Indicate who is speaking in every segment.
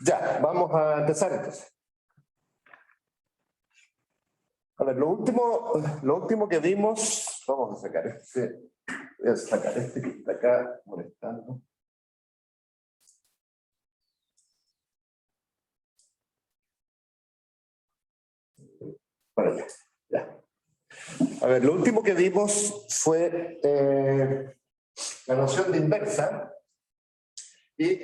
Speaker 1: Ya, vamos a empezar entonces. A ver, lo último que vimos, vamos a sacar voy a sacar este que está acá molestando. Para allá, ya. A ver, lo último que vimos fue la noción de inversa. Y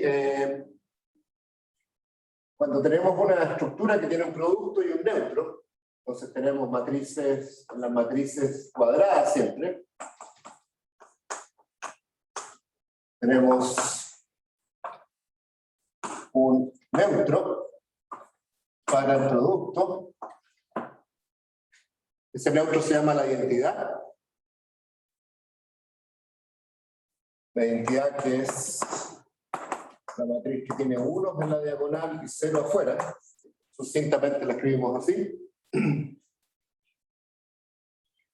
Speaker 1: cuando tenemos una estructura que tiene un producto y un neutro, entonces tenemos matrices, las matrices cuadradas siempre. Tenemos un neutro para el producto. Ese neutro se llama la identidad. La identidad que es la matriz que tiene 1 en la diagonal y 0 afuera. Sucintamente la escribimos así.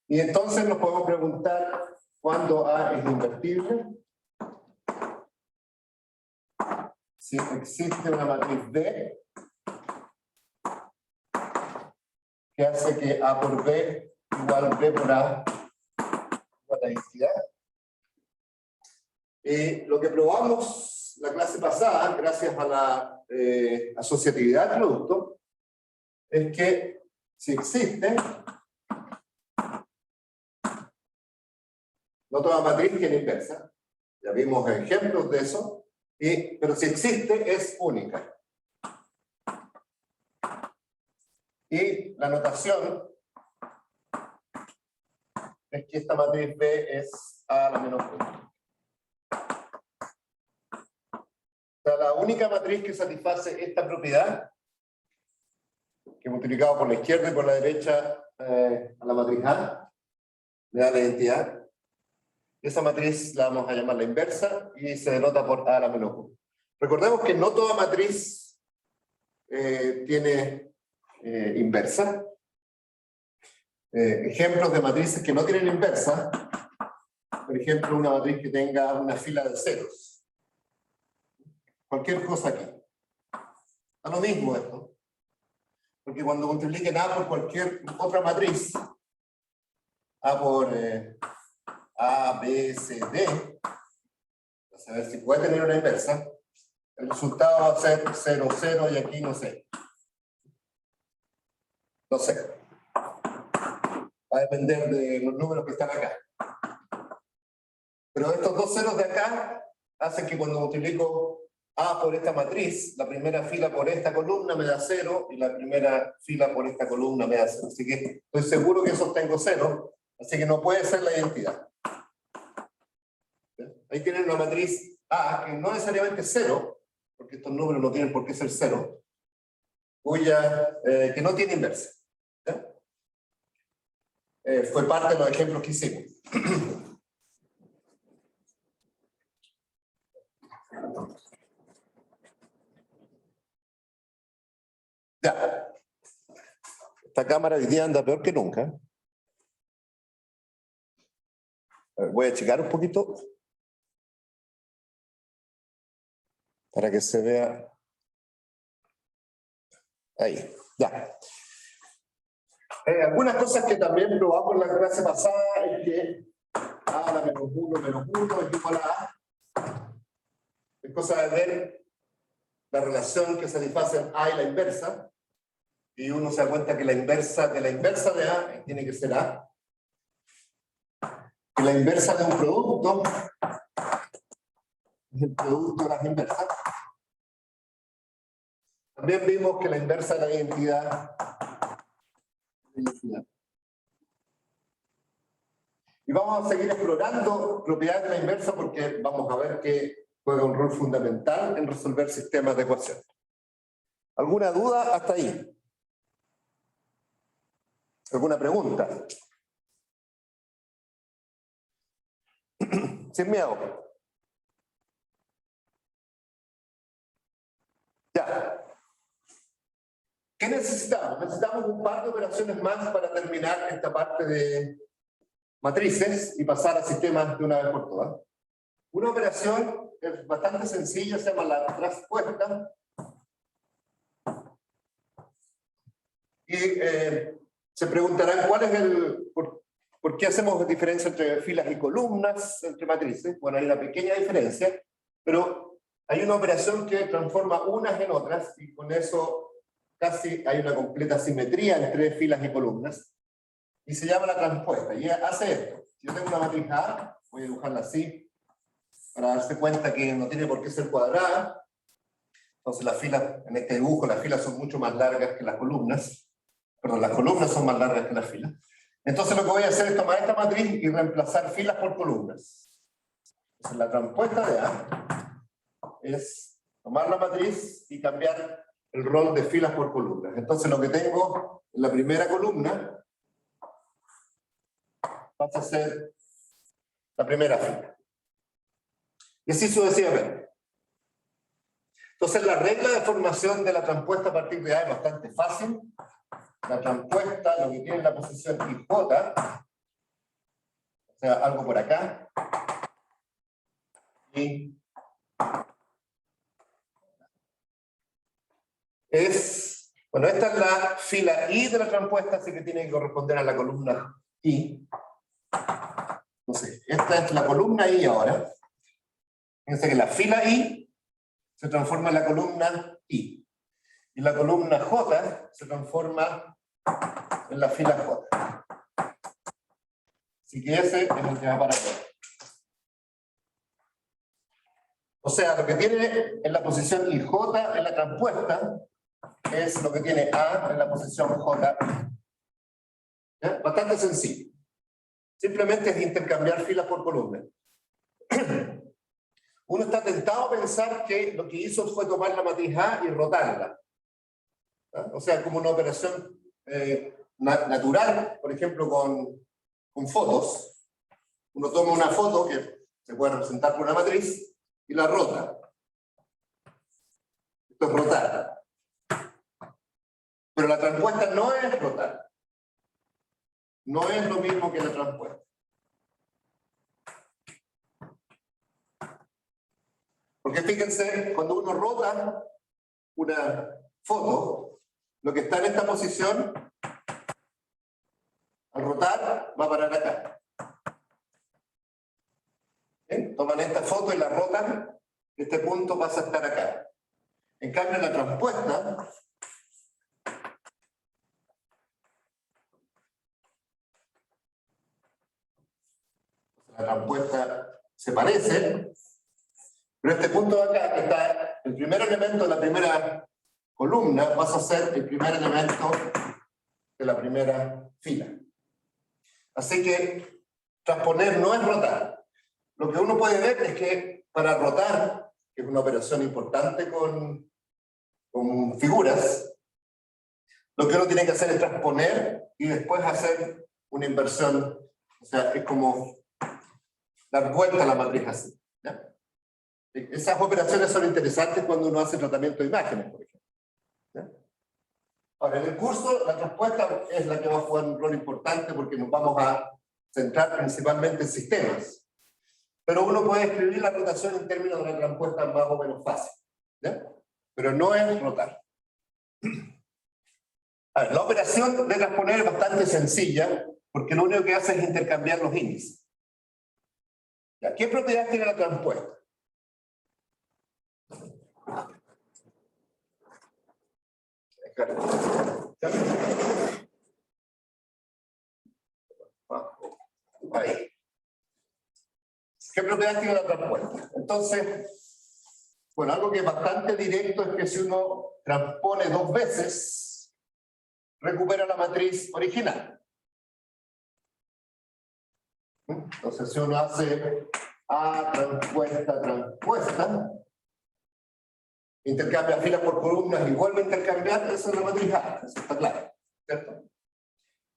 Speaker 1: Y entonces nos podemos preguntar cuándo A es invertible. Si existe una matriz B que hace que A por B igual B por A igual la identidad. Lo que probamos la clase pasada, gracias a la asociatividad del producto, es que si existe, no toda matriz tiene inversa, ya vimos ejemplos de eso, pero si existe es única. Y la notación es que esta matriz B es A a la menos 1. O sea, la única matriz que satisface esta propiedad, que hemos utilizado por la izquierda y por la derecha a la matriz A, le da la identidad. Esa matriz la vamos a llamar la inversa y se denota por A a la menos 1. Recordemos que no toda matriz tiene inversa. Ejemplos de matrices que no tienen inversa, por ejemplo, una matriz que tenga una fila de ceros. Cualquier cosa aquí. Da lo mismo esto. Porque cuando multipliquen A por cualquier otra matriz, A por A, B, C, D, para saber si puede tener una inversa, el resultado va a ser 0, 0 y aquí no sé. No sé. Va a depender de los números que están acá. Pero estos dos ceros de acá hacen que cuando multiplico A por esta matriz, la primera fila por esta columna me da 0 y la primera fila por esta columna me da 0. Así que estoy seguro que sostengo 0, así que no puede ser la identidad. Ahí tienen una matriz A que no necesariamente es 0, porque estos números no tienen por qué ser 0, que no tiene inversa. Fue parte de los ejemplos que hicimos. Ya. Esta cámara hoy día anda peor que nunca. A ver, voy a checar un poquito para que se vea. Ahí, ya. Algunas cosas que también probamos en la clase pasada es que A a la menos 1 es igual a A. Es cosa de ver la relación que satisfacen A y la inversa. Y uno se da cuenta que la inversa de A tiene que ser A. Y la inversa de un producto es el producto de las inversas. También vimos que la inversa de la identidad. Y vamos a seguir explorando propiedades de la inversa porque vamos a ver que juega un rol fundamental en resolver sistemas de ecuaciones. ¿Alguna duda hasta ahí? ¿Alguna pregunta? Sin miedo. Ya. ¿Qué necesitamos? Necesitamos un par de operaciones más para terminar esta parte de matrices y pasar a sistemas de una vez por todas. Una operación es bastante sencilla, se llama la traspuesta. Y se preguntarán cuál es ¿por qué hacemos diferencia entre filas y columnas, entre matrices? Bueno, hay una pequeña diferencia, pero hay una operación que transforma unas en otras, y con eso casi hay una completa simetría entre filas y columnas, y se llama la transpuesta, y hace esto. Si yo tengo una matriz A, voy a dibujarla así, para darse cuenta que no tiene por qué ser cuadrada. Entonces las filas, en este dibujo, las filas son mucho más largas que las columnas. Perdón, las columnas son más largas que las filas. Entonces lo que voy a hacer es tomar esta matriz y reemplazar filas por columnas. Entonces la transpuesta de A es tomar la matriz y cambiar el rol de filas por columnas. Entonces lo que tengo en la primera columna pasa a ser la primera fila. Y así sucesivamente. Entonces la regla de formación de la transpuesta a partir de A es bastante fácil. La transpuesta, lo que tiene en la posición IJ, o sea, algo por acá, y es, bueno, esta es la fila I de la transpuesta, así que tiene que corresponder a la columna I. Entonces, esta es la columna I ahora. Fíjense que la fila I se transforma en la columna I. Y la columna J se transforma en la fila J. Así que ese es el que va para acá. O sea, lo que tiene en la posición IJ en la transpuesta es lo que tiene A en la posición J. ¿Ya? Bastante sencillo. Simplemente es intercambiar filas por columnas. Uno está tentado a pensar que lo que hizo fue tomar la matriz A y rotarla. ¿Ya? O sea, como una operación natural, por ejemplo, con fotos. Uno toma una foto que se puede representar por una matriz y la rota. Esto es rotar. Pero la transpuesta no es rotar. No es lo mismo que la transpuesta. Porque fíjense, cuando uno rota una foto, lo que está en esta posición, al rotar, va a parar acá. ¿Bien? Toman esta foto y la rotan, este punto pasa a estar acá. En cambio, en la transpuesta, se parece, pero este punto de acá, que está el primer elemento de la primera columna, pasa a ser el primer elemento de la primera fila. Así que transponer no es rotar. Lo que uno puede ver es que para rotar, que es una operación importante con figuras, lo que uno tiene que hacer es transponer y después hacer una inversión. O sea, es como dar vuelta a la matriz así. ¿Ya? Esas operaciones son interesantes cuando uno hace tratamiento de imágenes, por ejemplo. ¿Ya? Ahora, en el curso, la transpuesta es la que va a jugar un rol importante porque nos vamos a centrar principalmente en sistemas. Pero uno puede escribir la rotación en términos de una transpuesta más o menos fácil. ¿Ya? Pero no es rotar. A ver, la operación de transponer es bastante sencilla porque lo único que hace es intercambiar los índices. ¿Ya? ¿Qué propiedades tiene la transpuesta? Ahí. ¿Qué propiedades tiene la transpuesta? Entonces, bueno, algo que es bastante directo es que si uno transpone dos veces, recupera la matriz original. Entonces, si uno hace A transpuesta, intercambia filas por columnas y vuelve a intercambiar, esa es la matriz A, eso está claro, ¿cierto?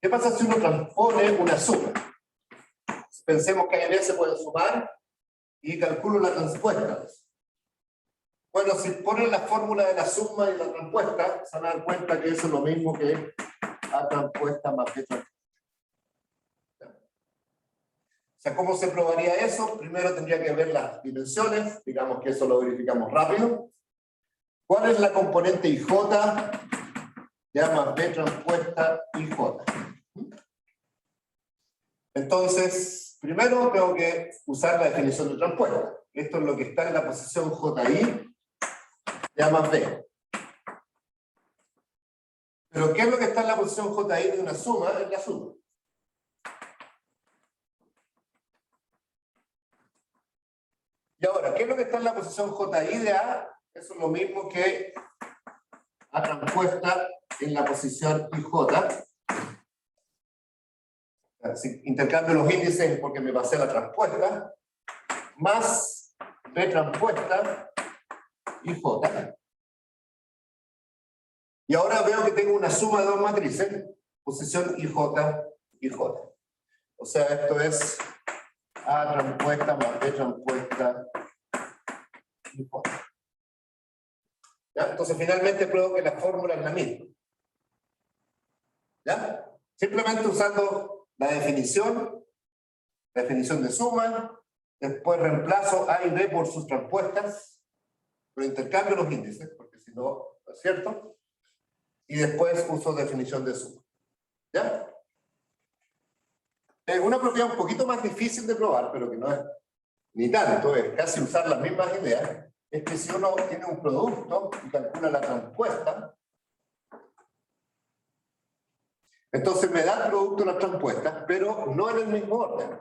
Speaker 1: ¿Qué pasa si uno transpone una suma? Pensemos que A y B se pueden sumar y calculo la transpuesta. Bueno, si ponen la fórmula de la suma y la transpuesta, se van a dar cuenta que eso es lo mismo que A transpuesta más B transpuesta. O sea, ¿cómo se probaría eso? Primero tendría que ver las dimensiones, digamos que eso lo verificamos rápido. ¿Cuál es la componente IJ ya más B transpuesta IJ. Entonces, primero tengo que usar la definición de transpuesta. Esto es lo que está en la posición JI, ya más B. Pero ¿qué es lo que está en la posición JI de una suma? Es la suma. Y ahora, ¿qué es lo que está en la posición JI de A? Eso es lo mismo que A transpuesta en la posición IJ. Si intercambio los índices porque me pasé la transpuesta, más B transpuesta IJ. Y ahora veo que tengo una suma de dos matrices, posición IJ, IJ. O sea, esto es A transpuesta más B transpuesta IJ. ¿Ya? Entonces, finalmente pruebo que la fórmula es la misma. ¿Ya? Simplemente usando la definición de suma, después reemplazo A y B por sus transpuestas, pero intercambio los índices, porque si no, no es cierto. Y después uso definición de suma. ¿Ya? Una propiedad un poquito más difícil de probar, pero que no es ni tanto, es casi usar las mismas ideas, es que si uno tiene un producto y calcula la transpuesta, entonces me da el producto las transpuestas, pero no en el mismo orden.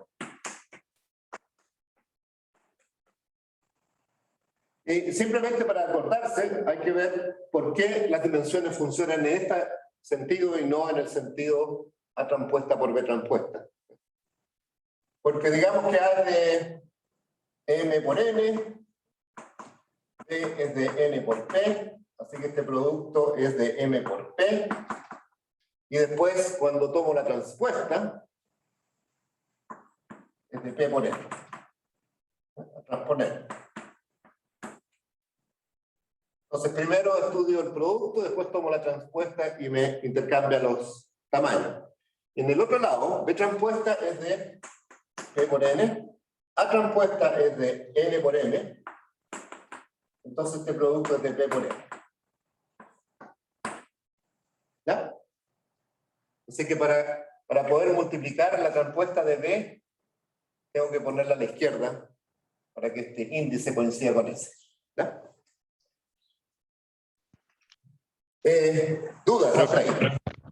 Speaker 1: Y simplemente para acordarse, hay que ver por qué las dimensiones funcionan en este sentido y no en el sentido A transpuesta por B transpuesta. Porque digamos que A es de M por N, P es de N por P, así que este producto es de M por P. Y después, cuando tomo la transpuesta, es de P por N. A transponer. Entonces, primero estudio el producto, después tomo la transpuesta y me intercambia los tamaños. En el otro lado, B transpuesta es de P por N, A transpuesta es de N por M, entonces este producto es de P por N. ¿Ya? Así que para poder multiplicar la transpuesta de B, tengo que ponerla a la izquierda para que este índice coincida con ese. ¿Ya? ¿Dudas hasta ahí?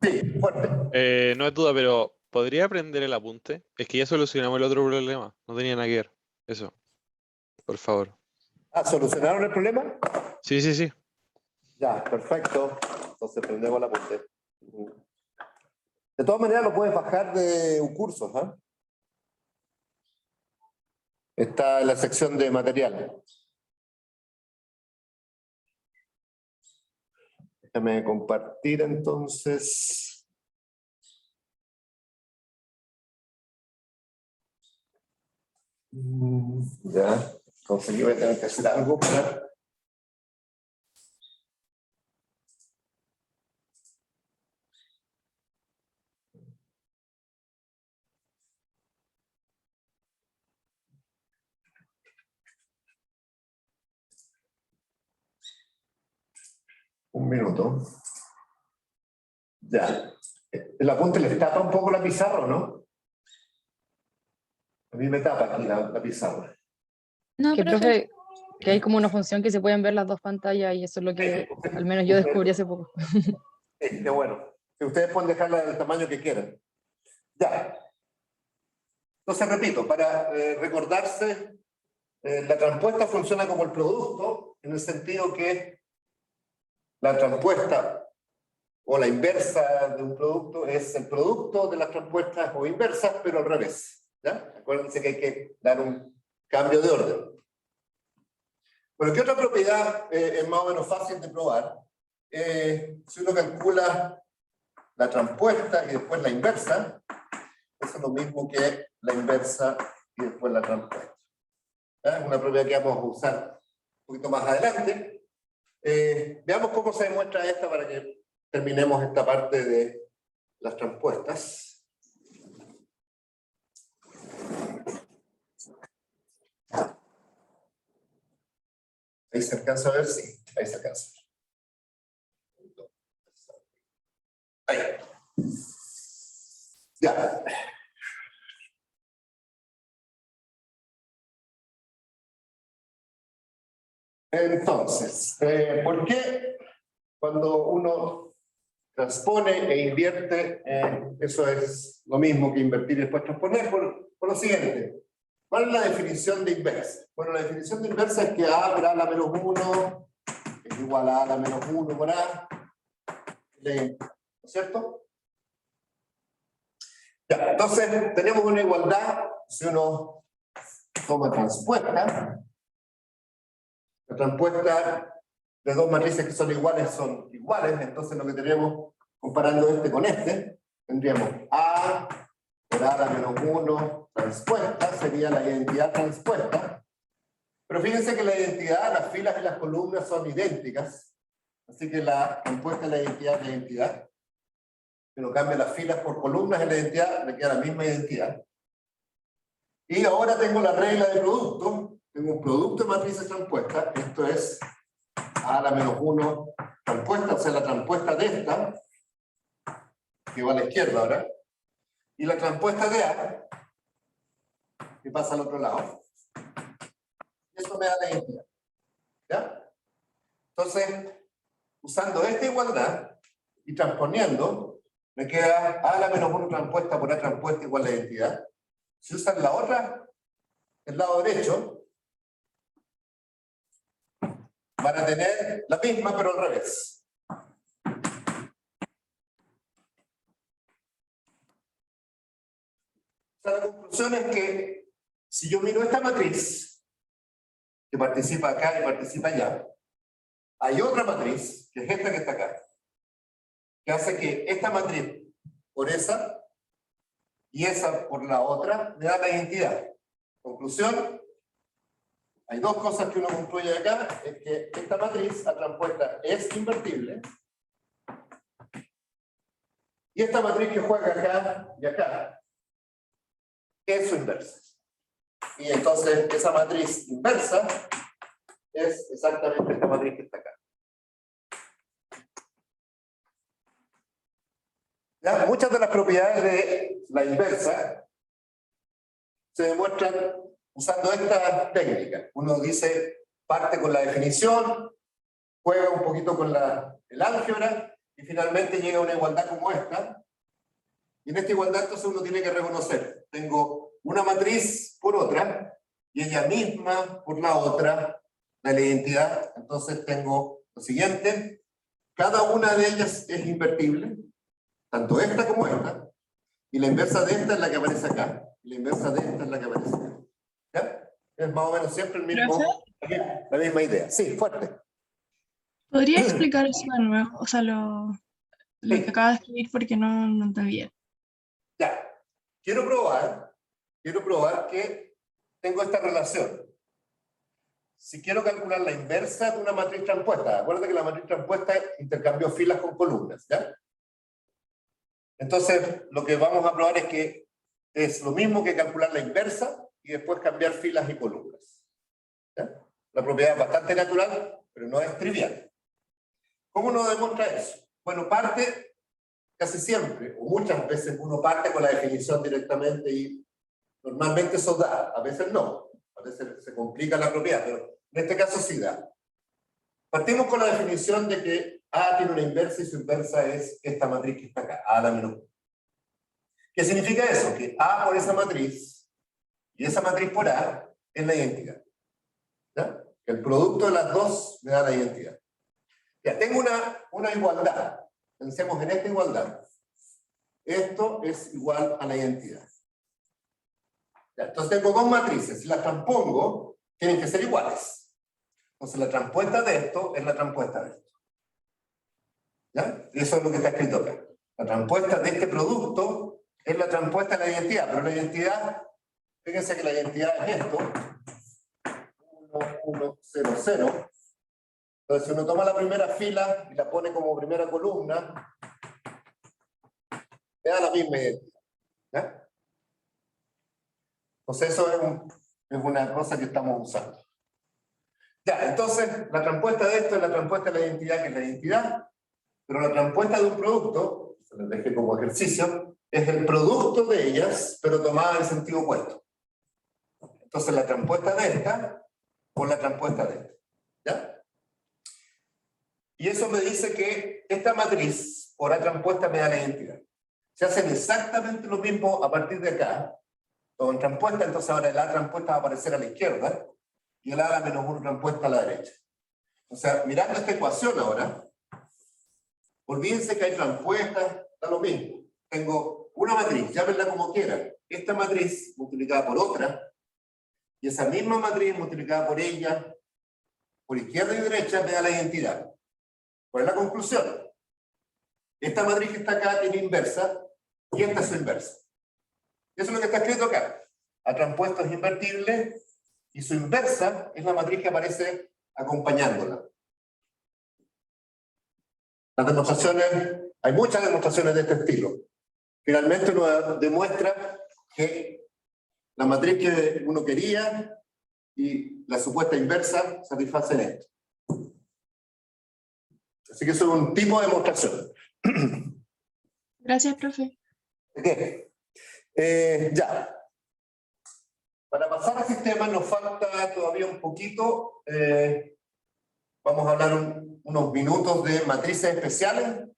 Speaker 1: Sí, fuerte.
Speaker 2: No es duda, pero ¿podría aprender el apunte? Es que ya solucionamos el otro problema. No tenía nada que ver. Eso, por favor.
Speaker 1: Ah, ¿solucionaron el problema?
Speaker 2: Sí, sí, sí.
Speaker 1: Ya, perfecto. Entonces prendemos la apunte. De todas maneras lo puedes bajar de cursos, ¿ah? Está en la sección de material. Déjame compartir entonces. Ya, entonces yo voy a tener que hacer algo para... Un minuto. Ya. El apunte les tapa un poco la pizarra, ¿no? A mí me tapa aquí la pizarra.
Speaker 3: No,
Speaker 4: Que,
Speaker 3: profe.
Speaker 4: profe, que hay como una función que se pueden ver las dos pantallas y eso es lo que al menos yo descubrí hace poco.
Speaker 1: Qué bueno. Que ustedes pueden dejarla del tamaño que quieran. Ya. Entonces repito, para recordarse, la transpuesta funciona como el producto, en el sentido que la transpuesta o la inversa de un producto es el producto de las transpuestas o inversas, pero al revés. ¿Ya? Acuérdense que hay que dar un cambio de orden. Bueno, ¿qué otra propiedad es más o menos fácil de probar? Si uno calcula la transpuesta y después la inversa, eso es lo mismo que la inversa y después la transpuesta. Es una propiedad que vamos a usar un poquito más adelante. Veamos cómo se demuestra esta para que terminemos esta parte de las transpuestas. Ahí se alcanza a ver, sí, ahí se alcanza a ver. Ahí. Ya. Entonces, ¿por qué cuando uno transpone e invierte, eso es lo mismo que invertir y después transponer? Por lo siguiente, ¿cuál es la definición de inversa? Bueno, la definición de inversa es que A por A a la menos 1 es igual a A a la menos 1 por A, ¿no es cierto? Ya, entonces tenemos una igualdad, si uno toma transpuesta, la transpuesta de dos matrices que son iguales, entonces lo que tenemos, comparando este con este, tendríamos A por A a la menos 1 transpuesta, sería la identidad transpuesta, pero fíjense que la identidad, las filas y las columnas son idénticas, así que la transpuesta es la identidad, pero cambia las filas por columnas en la identidad, me queda la misma identidad. Y ahora tengo la regla de producto, tengo un producto de matrices transpuestas, esto es A a la menos 1 transpuesta, o sea, la transpuesta de esta, que va a la izquierda ahora, y la transpuesta de A, que pasa al otro lado. Eso me da la identidad. ¿Ya? Entonces, usando esta igualdad y transponiendo, me queda A a la menos 1 transpuesta por A transpuesta igual a la identidad. Si usan la otra, el lado derecho, van a tener la misma pero al revés. O sea, la conclusión es que si yo miro esta matriz, que participa acá y participa allá, hay otra matriz, que es esta que está acá, que hace que esta matriz por esa y esa por la otra me da la identidad. Conclusión, hay dos cosas que uno concluye acá, es que esta matriz, la transpuesta, es invertible, y esta matriz que juega acá y acá, es su inversa. Y entonces esa matriz inversa es exactamente esta matriz que está acá. ¿Ya? Muchas de las propiedades de la inversa se demuestran usando esta técnica. Uno dice, parte con la definición, juega un poquito con el álgebra, y finalmente llega a una igualdad como esta. Y en esta igualdad entonces uno tiene que reconocer, tengo una matriz por otra, y ella misma por la otra, de la identidad. Entonces tengo lo siguiente, cada una de ellas es invertible, tanto esta como esta, y la inversa de esta es la que aparece acá, y la inversa de esta es la que aparece acá. ¿Ya? Es más o menos siempre el mismo, la misma idea. Sí, fuerte.
Speaker 3: ¿Podría explicar eso de nuevo? O sea, lo
Speaker 1: Sí.
Speaker 3: que acabas de escribir porque no entendí bien.
Speaker 1: Ya. Quiero probar que tengo esta relación. Si quiero calcular la inversa de una matriz transpuesta, acuérdate que la matriz transpuesta intercambió filas con columnas, ¿ya? Entonces, lo que vamos a probar es que es lo mismo que calcular la inversa y después cambiar filas y columnas. ¿Ya? La propiedad es bastante natural, pero no es trivial. ¿Cómo uno demuestra eso? Bueno, parte casi siempre, o muchas veces uno parte con la definición directamente y normalmente eso da, a veces no, a veces se complica la propiedad, pero en este caso sí da. Partimos con la definición de que A tiene una inversa y su inversa es esta matriz que está acá, A a la menos 1. ¿Qué significa eso? Que A por esa matriz y esa matriz por A es la identidad. ¿Ya? El producto de las dos me da la identidad. Ya, tengo una igualdad. Pensemos en esta igualdad. Esto es igual a la identidad. Ya, entonces tengo dos matrices. Si las transpongo, tienen que ser iguales. Entonces la transpuesta de esto es la transpuesta de esto. ¿Ya? Eso es lo que está escrito acá. La transpuesta de este producto es la transpuesta de la identidad, pero la identidad, fíjense que la identidad es esto. 1, 1, 0, 0. Entonces, si uno toma la primera fila y la pone como primera columna, me da la misma identidad. ¿Ya? Entonces, eso es una cosa que estamos usando. Ya, entonces, la transpuesta de esto es la transpuesta de la identidad, que es la identidad, pero la transpuesta de un producto se les deje como ejercicio, es el producto de ellas, pero tomado en sentido opuesto. Entonces la transpuesta de esta por la transpuesta de esta. ¿Ya? Y eso me dice que esta matriz por A transpuesta me da la identidad. Se hacen exactamente lo mismo a partir de acá. Todo en transpuesta, entonces ahora el A transpuesta va a aparecer a la izquierda y el A menos 1 transpuesta a la derecha. O sea, mirando esta ecuación ahora, olvídense que hay transpuestas, da lo mismo. Tengo una matriz, llámenla como quieran. Esta matriz multiplicada por otra, y esa misma matriz multiplicada por ella, por izquierda y derecha, me da la identidad. ¿Cuál es la conclusión? Esta matriz que está acá tiene inversa, y esta es su inversa. Eso es lo que está escrito acá. A transpuesto es invertible, y su inversa es la matriz que aparece acompañándola. Las demostraciones, hay muchas demostraciones de este estilo. Finalmente uno demuestra que la matriz que uno quería y la supuesta inversa satisfacen esto. Así que eso es un tipo de demostración.
Speaker 3: Gracias, profe.
Speaker 1: ¿Qué? Ya. Para pasar al sistema nos falta todavía un poquito. Vamos a hablar unos minutos de matrices especiales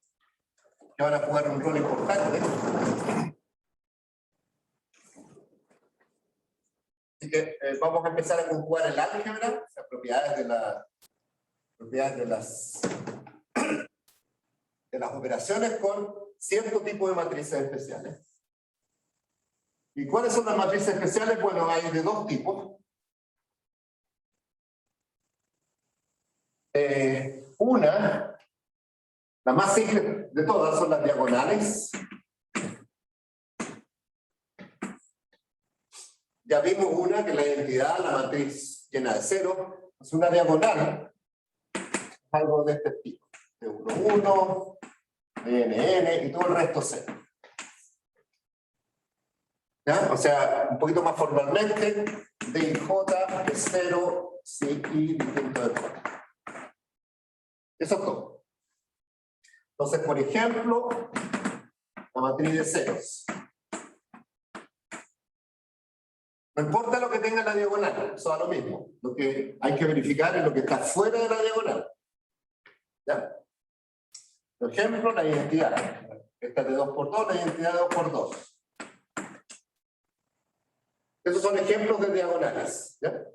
Speaker 1: que van a jugar un rol importante. Así que vamos a empezar a conjugar el álgebra, las propiedades de las operaciones con cierto tipo de matrices especiales. ¿Y cuáles son las matrices especiales? Bueno, hay de dos tipos. Una, la más simple de todas, son las diagonales. Ya vimos una que la identidad, la matriz llena de cero, es una diagonal, algo de este tipo, de 1, 1, n, y todo el resto cero. ¿Ya? O sea, un poquito más formalmente, D y J es 0, si I distinto de J. Eso es todo. Entonces, por ejemplo, la matriz de ceros. No importa lo que tenga en la diagonal, eso da lo mismo. Lo que hay que verificar es lo que está fuera de la diagonal. ¿Ya? Por ejemplo, la identidad. Esta es de 2 por 2, la identidad de 2 por 2. Esos son ejemplos de diagonales. ¿Ya?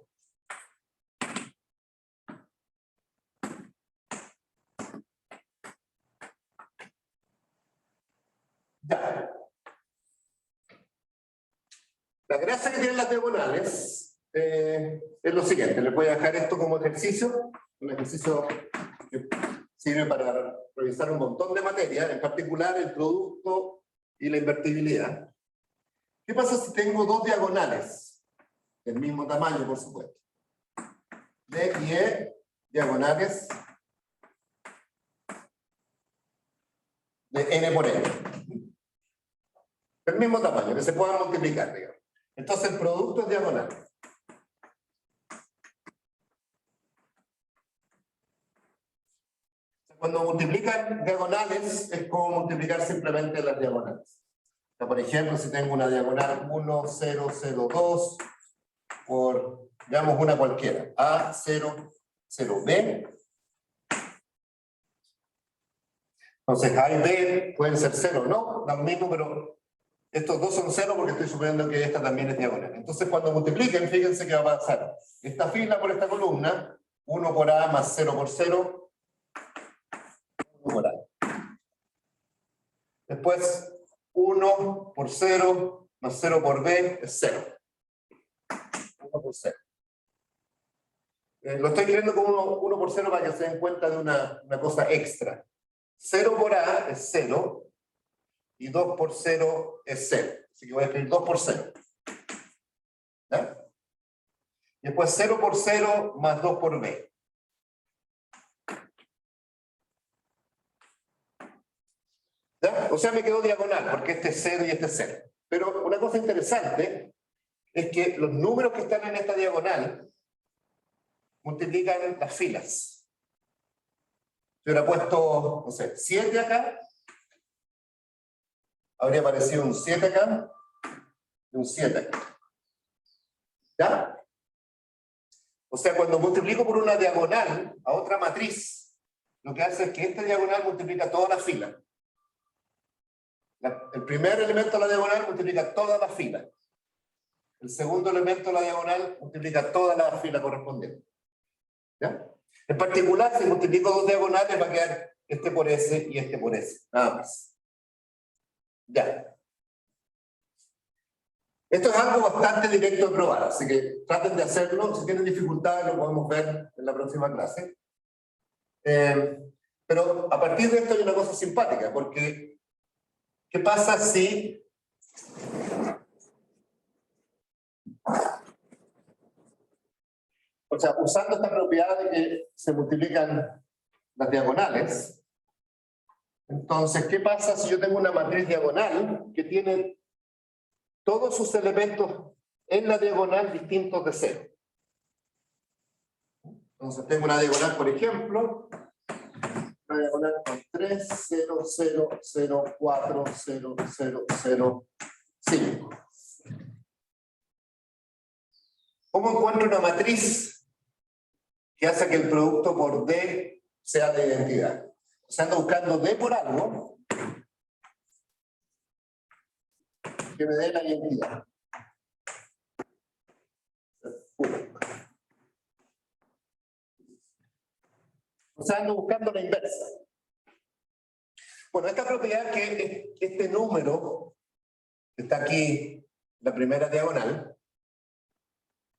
Speaker 1: Ya. La gracia que tienen las diagonales es lo siguiente. Les voy a dejar esto como ejercicio. Un ejercicio que sirve para revisar un montón de materias, en particular el producto y la invertibilidad. ¿Qué pasa si tengo dos diagonales? Del mismo tamaño, por supuesto. D y E, diagonales de n por n. Del mismo tamaño, que se puedan multiplicar, digamos. Entonces el producto es diagonal. Cuando multiplican diagonales, es como multiplicar simplemente las diagonales. O sea, por ejemplo, si tengo una diagonal 1, 0, 0, 2, por, digamos, una cualquiera, A, 0, 0, B. Entonces, A y B pueden ser 0, ¿no? Da lo mismo, pero estos dos son 0 porque estoy suponiendo que esta también es diagonal. Entonces, cuando multipliquen, fíjense que va a pasar esta fila por esta columna, 1 por A más 0 por 0, 1 por A. Después, 1 por 0 más 0 por B es 0. 1 por 0. Lo estoy escribiendo como 1 por 0 para que se den cuenta de una cosa extra. 0 por A es 0 y 2 por 0 es 0. Así que voy a escribir 2 por 0. ¿Ya? Y después 0 por 0 más 2 por B. ¿Ya? O sea, me quedó diagonal porque este es 0 y este es 0. Pero una cosa interesante es que los números que están en esta diagonal multiplican las filas. Yo hubiera puesto, no sé, 7 acá, habría aparecido un 7 acá y un 7 acá. ¿Ya? O sea, cuando multiplico por una diagonal a otra matriz, lo que hace es que esta diagonal multiplica toda la fila. El primer elemento de la diagonal multiplica toda la fila. El segundo elemento de la diagonal multiplica toda la fila correspondiente. ¿Ya? En particular, si multiplico dos diagonales, va a quedar este por S y este por S. Nada más. Ya. Esto es algo bastante directo de probar, así que traten de hacerlo. Si tienen dificultades, lo podemos ver en la próxima clase. Pero a partir de esto hay una cosa simpática, porque ¿qué pasa si o sea, usando esta propiedad de que se multiplican las diagonales? Entonces, ¿qué pasa si yo tengo una matriz diagonal que tiene todos sus elementos en la diagonal distintos de 0? Entonces tengo una diagonal, por ejemplo, una diagonal con 3, 0, 0, 0, 4, 0, 0, 0, 5. ¿Cómo encuentro una matriz que hace que el producto por D sea de identidad? O sea, ando buscando D por algo que me dé la identidad. O sea, ando buscando la inversa. Bueno, esta propiedad que este número que está aquí, la primera diagonal,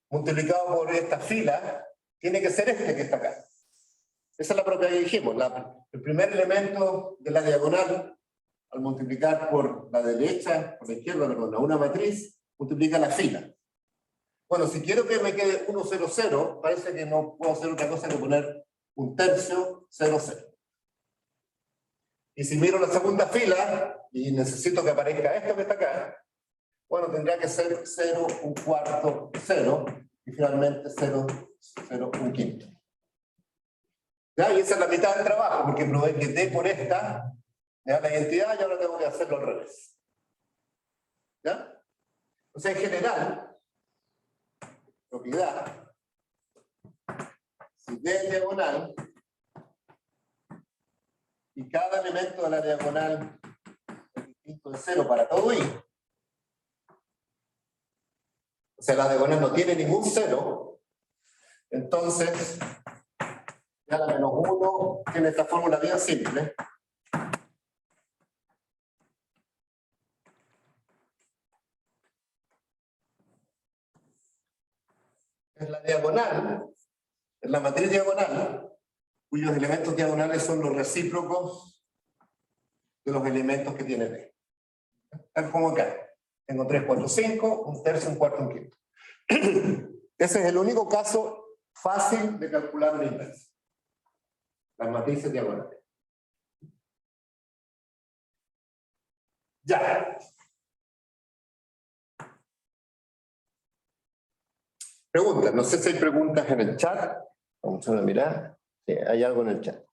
Speaker 1: multiplicado por esta fila, tiene que ser este que está acá. Esa es la propiedad que dijimos. El primer elemento de la diagonal, al multiplicar por la derecha, por la izquierda, perdón, una matriz, multiplica la fila. Bueno, si quiero que me quede 1, 0, 0, parece que no puedo hacer otra cosa que poner 1/3, 0, 0. Y si miro la segunda fila, y necesito que aparezca esto que está acá, bueno, tendría que ser 0, 1/4, 0, y finalmente 0, 0, 1/5. ¿Ya? Y esa es la mitad del trabajo, porque probé que D por esta me da la identidad y ahora tengo que hacerlo al revés. ¿Ya? O sea, en general, propiedad, si D es diagonal, y cada elemento de la diagonal es distinto de 0 para todo I, o sea, la diagonal no tiene ningún 0, entonces ya la menos 1 tiene esta fórmula bien simple. Es la diagonal, es la matriz diagonal, cuyos elementos diagonales son los recíprocos de los elementos que tiene D. Tal como acá. Tengo 3, 4, 5, 1/3, 1/4, 1/5. Ese es el único caso fácil de calcular una inversa. Las matrices diagonales. Ya. Preguntas. No sé si hay preguntas en el chat. Vamos a mirar. Sí, hay algo en el chat.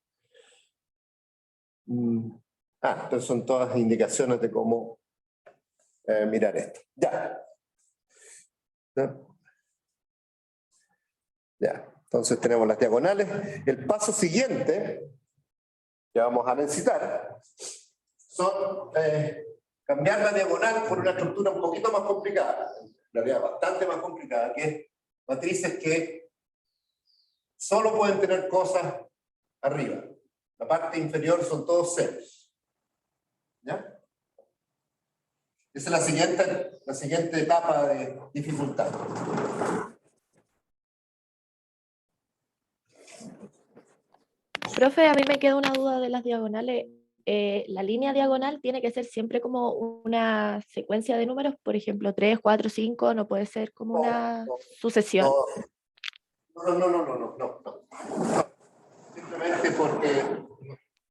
Speaker 1: Entonces son todas indicaciones de cómo mirar esto. Ya. Ya. Entonces tenemos las diagonales. El paso siguiente que vamos a necesitar son cambiar la diagonal por una estructura un poquito más complicada, en realidad bastante más complicada, que es matrices que solo pueden tener cosas arriba. La parte inferior son todos ceros. ¿Ya? Esa es la siguiente etapa de dificultad.
Speaker 5: Profe, a mí me queda una duda de las diagonales. ¿La línea diagonal tiene que ser siempre como una secuencia de números? Por ejemplo, 3, 4, 5, ¿no puede ser como una sucesión?
Speaker 1: No. Simplemente porque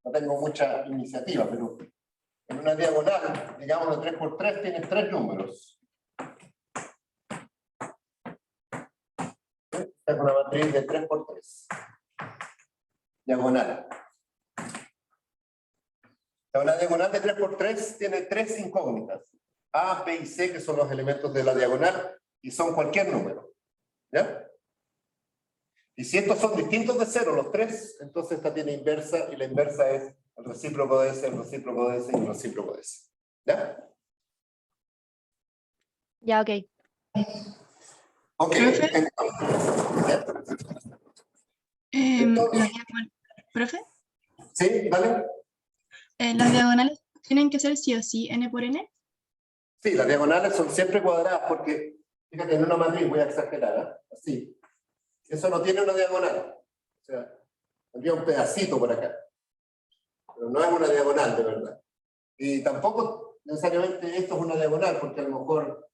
Speaker 1: no tengo mucha iniciativa, pero en una diagonal, digamos de 3×3, tienes 3 números. Es una matriz de 3×3. Diagonal. La diagonal de 3 por 3 tiene 3 incógnitas. A, B y C, que son los elementos de la diagonal, y son cualquier número. ¿Ya? Y si estos son distintos de 0, los 3, entonces esta tiene inversa, y la inversa es el recíproco de ese, el recíproco de ese y el recíproco de ese. ¿Ya?
Speaker 5: Ya, ok.
Speaker 1: Ok.
Speaker 3: Profe.
Speaker 1: ¿Ya?
Speaker 3: Profe,
Speaker 1: ¿Sí? ¿Vale?
Speaker 3: las diagonales tienen que ser sí o sí n por n.
Speaker 1: Sí, las diagonales son siempre cuadradas porque, fíjate, en una matriz voy a exagerar, ¿eh? Así. Eso no tiene una diagonal. O sea, tendría un pedacito por acá. Pero no es una diagonal, de verdad. Y tampoco necesariamente esto es una diagonal, porque a lo mejor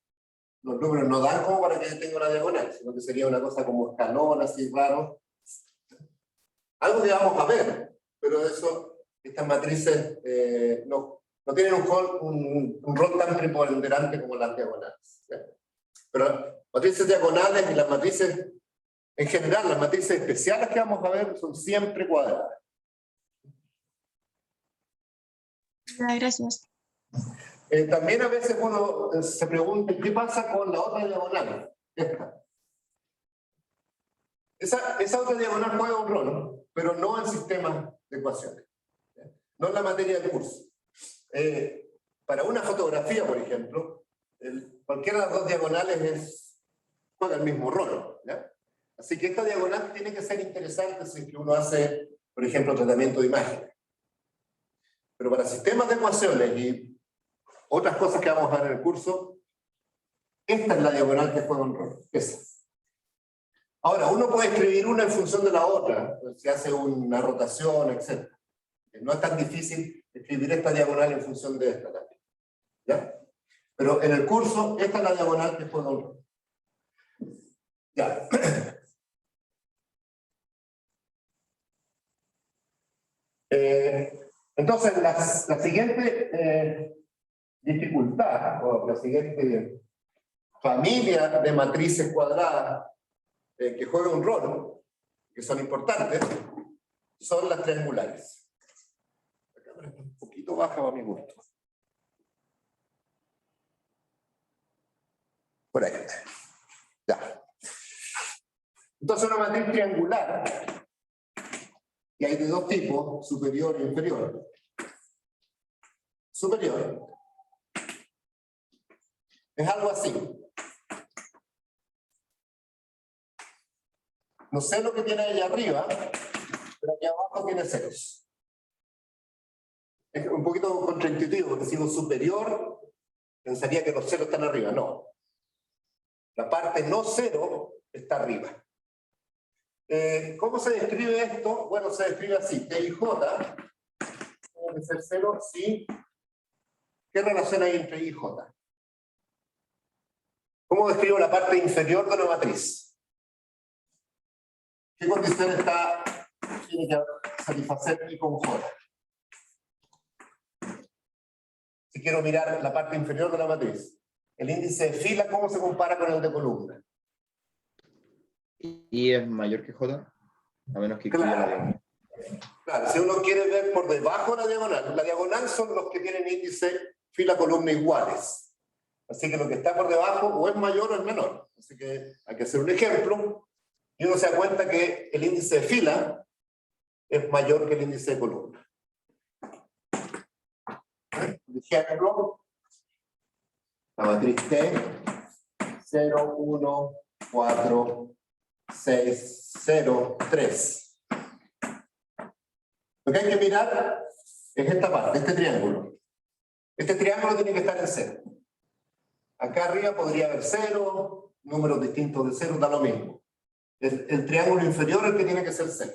Speaker 1: los números no dan como para que tenga una diagonal, sino que sería una cosa como escalón, así raro. Algo que vamos a ver, pero eso, estas matrices no tienen un rol tan preponderante como las diagonales. ¿Sí? Pero matrices diagonales y las matrices, en general, las matrices especiales que vamos a ver son siempre cuadradas.
Speaker 3: Ya, gracias.
Speaker 1: También a veces uno se pregunta, ¿qué pasa con la otra diagonal? Esa otra diagonal juega un rol, pero no en sistemas de ecuaciones. No en la materia del curso. Para una fotografía, por ejemplo, cualquiera de las dos diagonales juega el mismo rol. ¿Ya? Así que esta diagonal tiene que ser interesante si uno hace, por ejemplo, tratamiento de imágenes. Pero para sistemas de ecuaciones y otras cosas que vamos a ver en el curso, esta es la diagonal que juega un rol. Esa. Ahora, uno puede escribir una en función de la otra, si hace una rotación, etc. No es tan difícil escribir esta diagonal en función de esta también. ¿Ya? Pero en el curso, esta es la diagonal que juega un rol. Ya. Entonces, la siguiente dificultad, o la siguiente familia de matrices cuadradas que juegan un rol, que son importantes, son las triangulares. La cámara está un poquito baja para mi gusto. Por ahí. Ya. Entonces, una matriz triangular, y hay de dos tipos, superior e inferior. Superior es algo así. No sé lo que tiene allá arriba, pero aquí abajo tiene ceros. Es un poquito contraintuitivo, porque si digo superior, pensaría que los ceros están arriba. No. La parte no cero está arriba. ¿Cómo se describe esto? Bueno, se describe así. T y J tiene que ser cero, sí. ¿Qué relación hay entre I y J? ¿Cómo describo la parte inferior de una matriz? ¿Qué condición tiene que satisfacer I con J? Si quiero mirar la parte inferior de la matriz. El índice de fila, ¿cómo se compara con el de columna?
Speaker 6: I es mayor que J, a menos que incluya la diagonal.
Speaker 1: Claro, si uno quiere ver por debajo de la diagonal son los que tienen índice fila-columna iguales. Así que lo que está por debajo o es mayor o es menor. Así que hay que hacer un ejemplo y uno se da cuenta que el índice de fila es mayor que el índice de columna. Por ejemplo, la matriz T, 0, 1, 4, 6, 0, 3. Lo que hay que mirar es esta parte, este triángulo. Este triángulo tiene que estar en 0. Acá arriba podría haber 0, números distintos de 0, da lo mismo. El triángulo inferior es el que tiene que ser 0.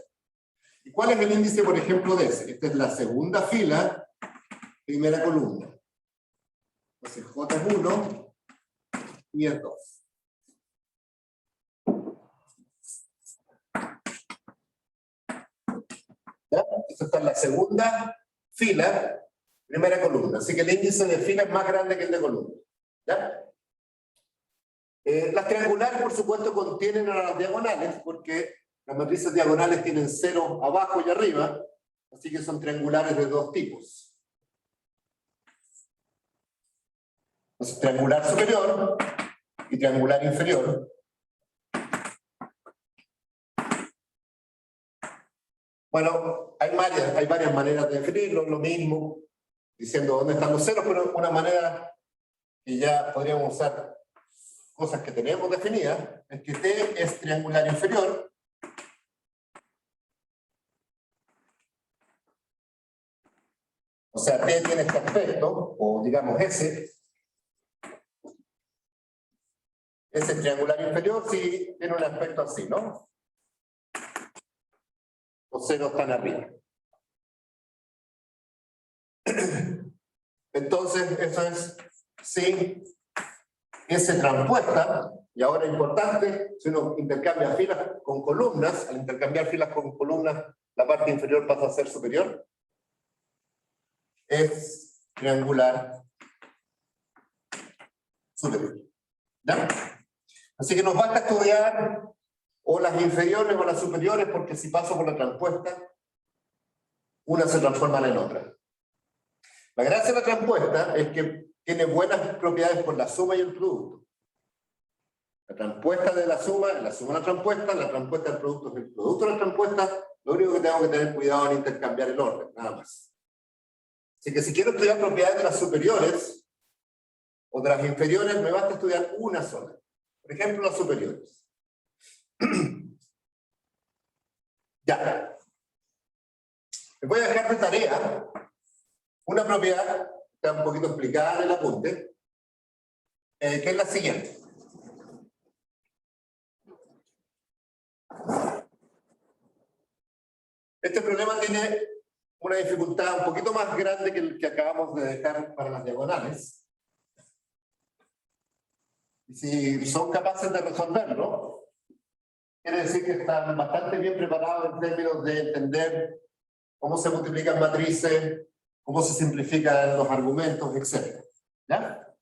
Speaker 1: ¿Y cuál es el índice, por ejemplo, de ese? Esta es la segunda fila, primera columna. Entonces J es 1 y es 2. ¿Ya? Esto está en la segunda fila, primera columna. Así que el índice de fila es más grande que el de columna. ¿Ya? Las triangulares, por supuesto, contienen a las diagonales, porque las matrices diagonales tienen 0 abajo y arriba, así que son triangulares de dos tipos. Entonces, triangular superior y triangular inferior. Bueno, hay varias maneras de definirlo, lo mismo, diciendo dónde están los ceros, pero una manera que ya podríamos usar cosas que tenemos definidas, es que T es triangular inferior. O sea, T tiene este aspecto, o digamos S. Ese triangular inferior sí tiene un aspecto así, ¿no? Los ceros están arriba. Entonces, eso es si S transpuesta, y ahora importante, si uno intercambia filas con columnas, al intercambiar filas con columnas, la parte inferior pasa a ser superior, es triangular superior. ¿Ya? Así que nos basta estudiar o las inferiores o las superiores, porque si paso por la transpuesta, una se transforma en otra. La gracia de la transpuesta es que tiene buenas propiedades por la suma y el producto. La transpuesta de la suma de la transpuesta del producto es el producto de la transpuesta, lo único que tengo que tener cuidado en intercambiar el orden, nada más. Así que si quiero estudiar propiedades de las superiores o de las inferiores, me basta estudiar una sola. Por ejemplo, las superiores. Ya. Les voy a dejar de tarea una propiedad, está un poquito explicada en el apunte, que es la siguiente. Este problema tiene una dificultad un poquito más grande que el que acabamos de dejar para las diagonales. Y si son capaces de resolverlo, quiere decir que están bastante bien preparados en términos de entender cómo se multiplican matrices, cómo se simplifican los argumentos, etc. ¿Ya?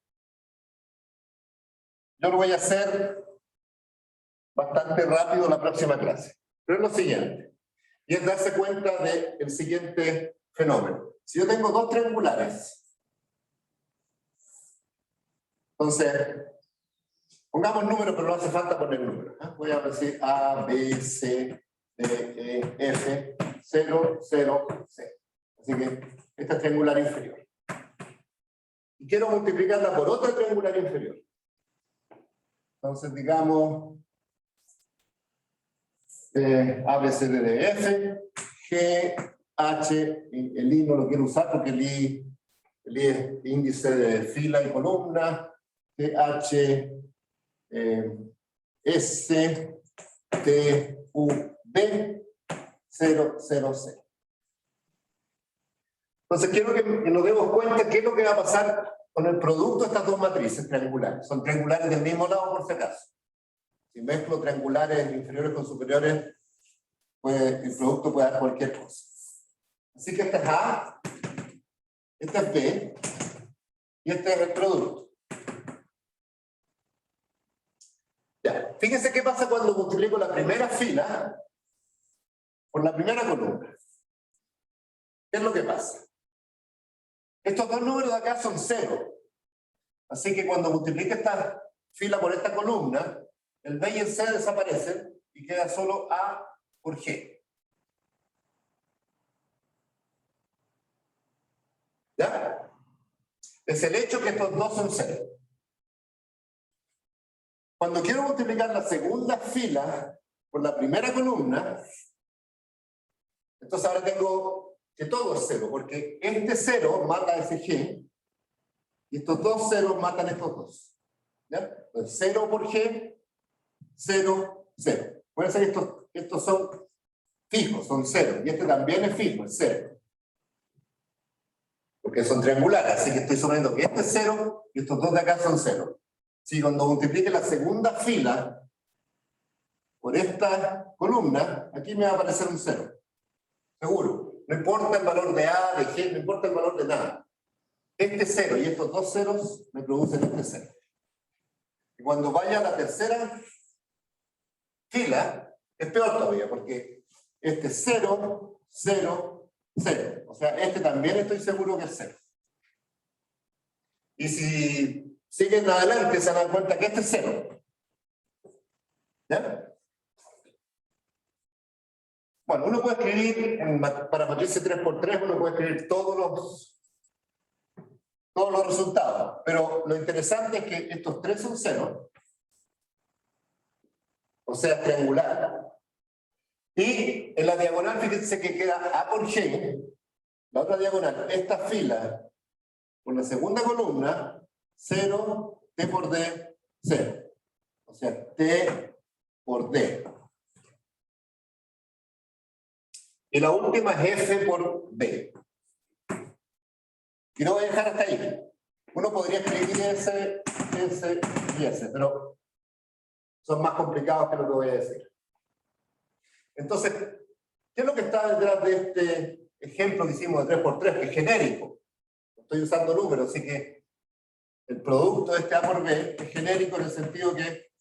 Speaker 1: Yo lo voy a hacer bastante rápido en la próxima clase. Pero es lo siguiente. Y es darse cuenta del siguiente fenómeno. Si yo tengo dos triangulares, entonces, pongamos números, pero no hace falta poner números. Voy a decir A, B, C, D, E, F, 0, 0, C. Así que esta es triangular inferior. Y quiero multiplicarla por otra triangular inferior. Entonces, digamos, A, B, C, D, D, F, G, H, el I no lo quiero usar porque el I es índice de fila y columna, G, H, S, T, U, B, 0, 0, C. Entonces quiero que nos demos cuenta qué es lo que va a pasar con el producto de estas dos matrices triangulares. Son triangulares del mismo lado por si acaso. Si mezclo triangulares inferiores con superiores, pues el producto puede dar cualquier cosa. Así que este es A, este es B, y este es el producto. Ya, fíjense qué pasa cuando multiplico la primera fila por la primera columna. ¿Qué es lo que pasa? Estos dos números de acá son 0. Así que cuando multiplique esta fila por esta columna, el B y el C desaparecen y queda solo A por G. ¿Ya? Es el hecho que estos dos son 0. Cuando quiero multiplicar la segunda fila por la primera columna, entonces ahora tengo que todo es 0, porque este 0 mata a ese G, y estos dos ceros matan a estos dos. ¿Ya? Entonces 0 por G, 0, 0. Puede ser que estos son fijos, son 0, y este también es fijo, es 0. Porque son triangulares, así que estoy suponiendo que este es 0 y estos dos de acá son 0. Si cuando multiplique la segunda fila por esta columna, aquí me va a aparecer un 0. Seguro. No importa el valor de A, de G, no importa el valor de nada. Este 0 y estos dos ceros me producen este 0. Y cuando vaya a la tercera fila, es peor todavía, porque este 0, 0, 0. O sea, este también estoy seguro que es 0. Y si siguen adelante, se dan cuenta que este es 0. ¿Ya? Bueno, uno puede escribir, para matrices 3×3, uno puede escribir todos los resultados, pero lo interesante es que estos 3 son 0, o sea, triangular, y en la diagonal, fíjense que queda A por G, la otra diagonal, esta fila, con la segunda columna, 0, T por D, 0. O sea, T por D. Y la última es F por B. Y no voy a dejar hasta ahí. Uno podría escribir S y S, pero son más complicados que lo que voy a decir. Entonces, ¿qué es lo que está detrás de este ejemplo que hicimos de 3×3, que es genérico? Estoy usando números, así que el producto de este A por B es genérico en el sentido que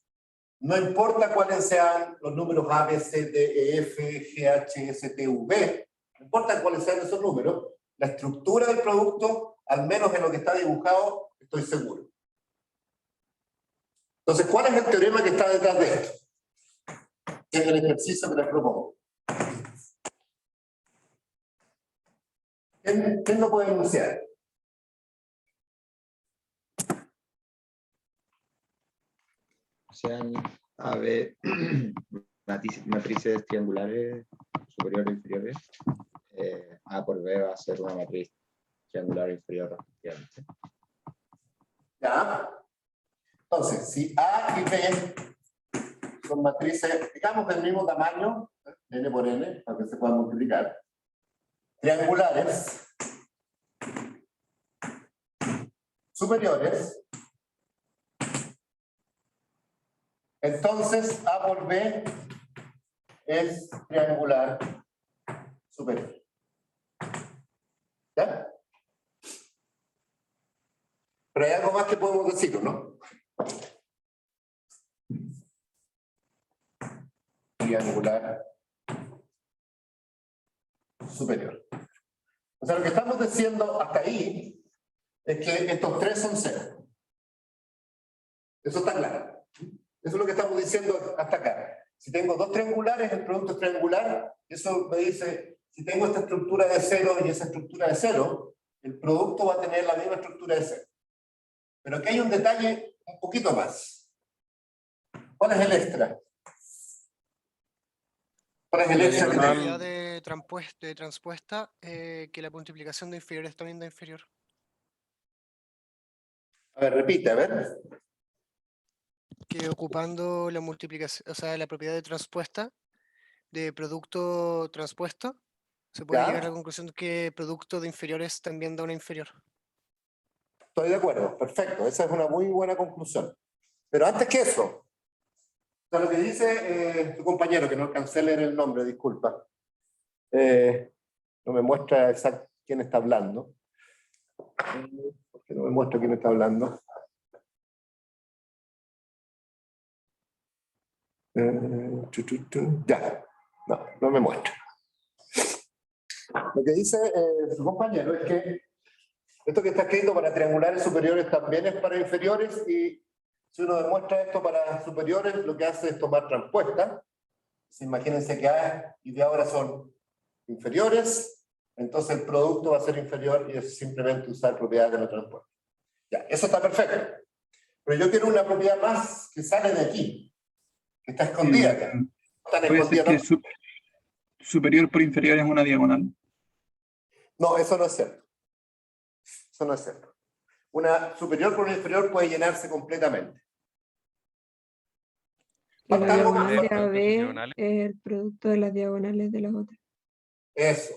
Speaker 1: no importa cuáles sean los números A, B, C, D, E, F, G, H, S, T, V, no importa cuáles sean esos números, la estructura del producto, al menos en lo que está dibujado, estoy seguro. Entonces, ¿cuál es el teorema que está detrás de esto? Es el ejercicio que les propongo. ¿Quién lo puede enunciar?
Speaker 6: Sean A, B, matrices triangulares superiores e inferiores. A por B va a ser una matriz triangular inferior respectivamente.
Speaker 1: ¿Ya? Entonces, si A y B son matrices, digamos del mismo tamaño, n por n, para que se puedan multiplicar, triangulares, superiores, entonces A por B es triangular superior. ¿Ya? Pero hay algo más que podemos decir, ¿no? Triangular superior. O sea, lo que estamos diciendo hasta ahí es que estos 3 son 0. Eso está claro. Eso es lo que estamos diciendo hasta acá. Si tengo dos triangulares, el producto es triangular. Eso me dice, si tengo esta estructura de 0 y esa estructura de 0, el producto va a tener la misma estructura de 0. Pero aquí hay un detalle un poquito más. ¿Cuál es el extra? ¿Cuál es el extra que
Speaker 7: La
Speaker 1: tengo?
Speaker 7: propiedad de transpuesta, que la multiplicación de inferiores también da inferior.
Speaker 1: A ver, repite, a ver.
Speaker 7: Que ocupando la multiplicación, o sea, la propiedad de transpuesta, de producto transpuesto, se puede
Speaker 1: ¿Ya?
Speaker 7: llegar a la conclusión de que producto de inferiores también da una inferior.
Speaker 1: Estoy de acuerdo, perfecto. Esa es una muy buena conclusión. Pero antes que eso, o sea, lo que dice tu compañero, que no alcancé a leer el nombre, disculpa, no me muestra exacto quién está hablando. ¿Por qué no me muestra quién está hablando? Ya, no me muestra. Lo que dice su compañero es que esto que está escrito para triangulares superiores también es para inferiores, y si uno demuestra esto para superiores, lo que hace es tomar transpuesta. Imagínense que A y B ahora son inferiores, entonces el producto va a ser inferior y es simplemente usar propiedades de la transpuesta. Ya, eso está perfecto. Pero yo quiero una propiedad más que sale de aquí, que está escondida acá. Está
Speaker 8: ¿Puede ser
Speaker 1: escondida,
Speaker 8: que superior por inferior es una diagonal?
Speaker 1: no, eso no es cierto. Eso no es cierto. Una superior por una inferior puede llenarse completamente.
Speaker 9: Que
Speaker 1: Falta
Speaker 9: la
Speaker 1: algo más.
Speaker 9: diagonal de AB es el producto de las diagonales de las otras.
Speaker 1: Eso.